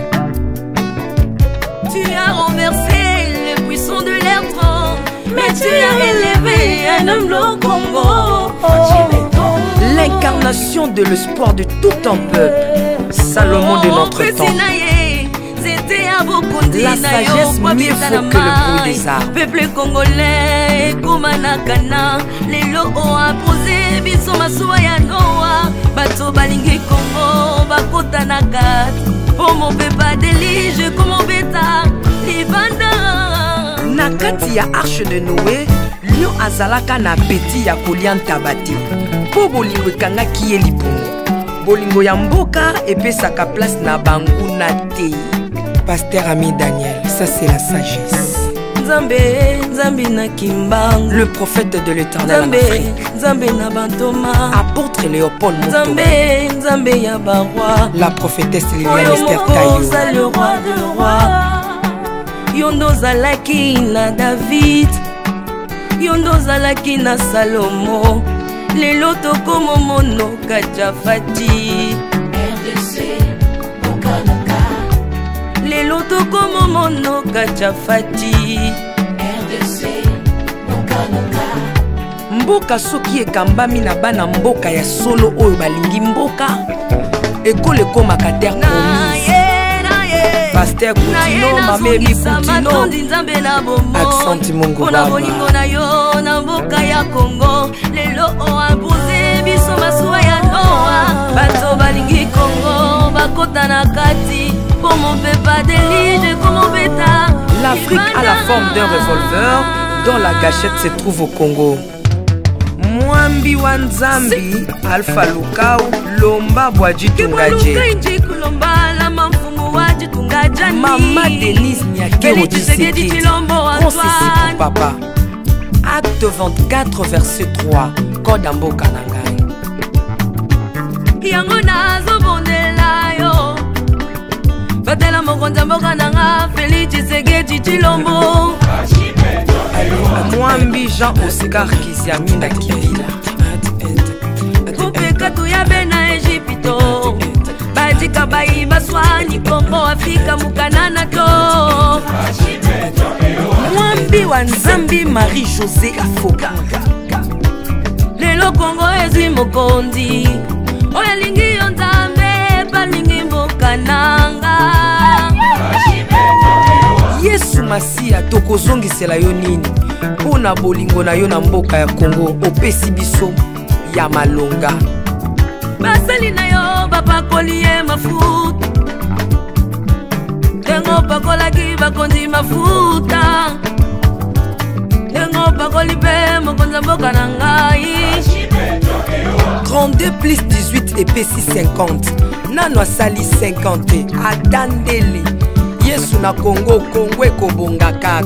[SPEAKER 3] Tu as renversé les puissants de leur trône, mais tu as élevé un homme au Congo.
[SPEAKER 2] l'incarnation de l'espoir de tout un peuple, Salomon de notre temps. La sagesse mieux faut que le bruit des arbres.
[SPEAKER 3] Peuple congolais, Koumanakana, les lots a posé, biso masuwa ya Noa, bato balingi Congo, bakota na kat, pour mon pepa délige, comme mon bêta, libanda.
[SPEAKER 2] Na kati ya arche de Noé, lion azalaka na peti ya kolia ntabate, po bolingo ekangaki ye libongo. Bolingo ya mboka epesaka place na bangu na te. Pasteur Ami Daniel, ça c'est la sagesse.
[SPEAKER 3] Nzambe, Nzambe na Kimbang,
[SPEAKER 2] le prophète de l'Éternel en Afrique.
[SPEAKER 3] Nzambe na Bantoma,
[SPEAKER 2] apôtre Léopold Moto.
[SPEAKER 3] Nzambe, Nzambe ya Barwa,
[SPEAKER 2] la prophétesse Liliane Esther Tayo.
[SPEAKER 3] Le roi de roi, Yondo Zalaki na David, Yondo Zalaki na Salomo, les lotos comme mono Kachafati. Les lotos comme mono Kachafati.
[SPEAKER 2] Mboka soki ekambami na bana mboka ya solo oyo balingi mboka ekole komaka terre promise. Pasteur Koutino, Mamebi Koutino, Accent Mongo Baba.
[SPEAKER 3] Bolingo na yo na mboka ya Congo, lelo o imposé biso masuwa ya Noa, bato balingi Congo bakota na kati.
[SPEAKER 2] L'Afrique a la forme d'un revolver dont la gâchette se trouve au Congo. Mwambi Wanzambi, Alpha Lukau, Lomba Bwadji Tungaje. Maman Denise Nyakero Tshisekedi, Consessi pour papa. Acte 24, verset 3, Kodambo Kanangai.
[SPEAKER 3] Batela mokonza mboka nanga Félix Tshisekedi Tshilombo.
[SPEAKER 2] Mwambi Jean Oscar Kiziami na Kibila.
[SPEAKER 3] Kupeka tuyabe na Egypto, badika bayi baswani Kongo Afrika mukanana to.
[SPEAKER 2] Mwambi wa Nzambi Marie-Josée Afoka.
[SPEAKER 3] Lelo Kongo ezwi mokonzi oya lingi yo Nzambe balingi mboka nanga.
[SPEAKER 2] Yesu Masia tokozongisela yo nini mpona bolingo na yo na mboka ya Congo opesi biso ya malonga.
[SPEAKER 3] Basali na yo bapakoli ye mafuta, ndengo pakolaki bakonzi mafuta, ndengo pakoli mpe mokonza mboka na ngai.
[SPEAKER 2] 32 plus 18 epesi 50, nano asali 50 atandeli. Yesu na Congo, Congo ekobonga kaka.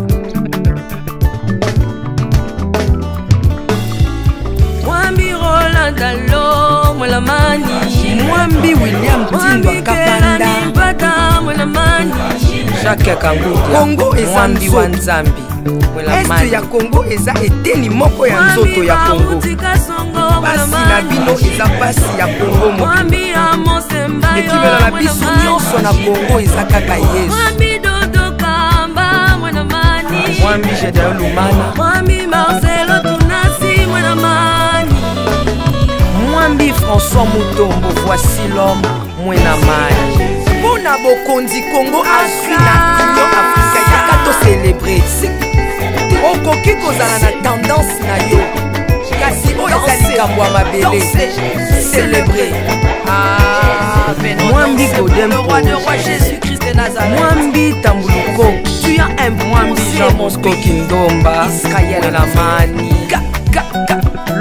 [SPEAKER 3] Mwambi Roland Dalo Mwelamani,
[SPEAKER 2] Mwambi William Tindwa Kapanda, Jacques Kangudia, Congo eza
[SPEAKER 3] Mwambi
[SPEAKER 2] wa Nzambi. Este ya Congo eza eteni moko ya nzoto ya Congo. Pasi na bino eza pasi ya Congo moko. Ekibela na biso nyonso na Congo eza kaka Yesu. Mwambi Jedeo Lumana,
[SPEAKER 3] Mwambi Marcelo Tunasi Mwenamani,
[SPEAKER 2] Mwambi François Mutombo, voici l'homme Mwenamani. Pona bokonzi Congo azwi na Union Africaine yaka to célébrer. Okoki kozala na tendance na yo kasi oyo eza likambo ya mabele célébrer. Mwambi Godempo, Mwambi Tambuluko, tu as un Mwambi Jean Bosco Kindomba, Israël Lamani,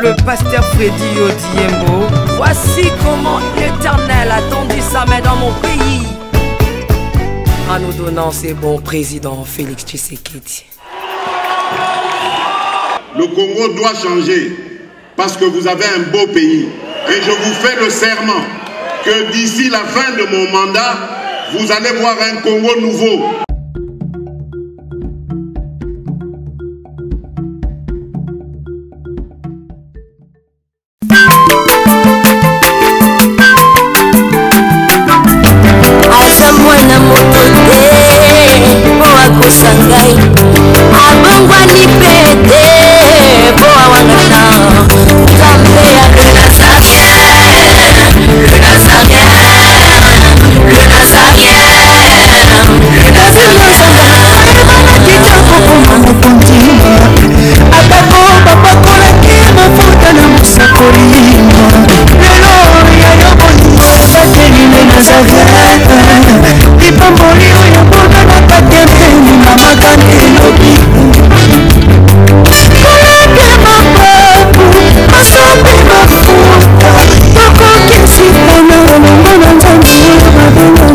[SPEAKER 2] le pasteur Freddy Odiembo. Voici comment l'Éternel a tendu sa main dans mon pays en nous donnant ces bons présidents Félix Tshisekedi.
[SPEAKER 6] Le Congo doit changer parce que vous avez un beau pays. Et je vous fais le serment que d'ici la fin de mon mandat, vous allez voir un Congo nouveau.
[SPEAKER 3] Aza mwana moto te po akosa ngai, abongwani pete po awangata Nzambe alela zake.
[SPEAKER 7] Nazareth Lipamboli oyo mbona nakatembeni na makani elobi koleke mababu masambi mafuta tokokisi mpona olongo na nzambe oyo babenga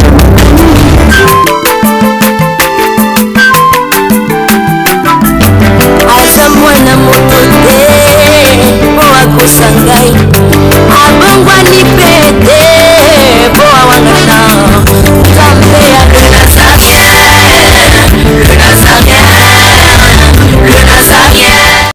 [SPEAKER 7] aza mwana moto te po akosanga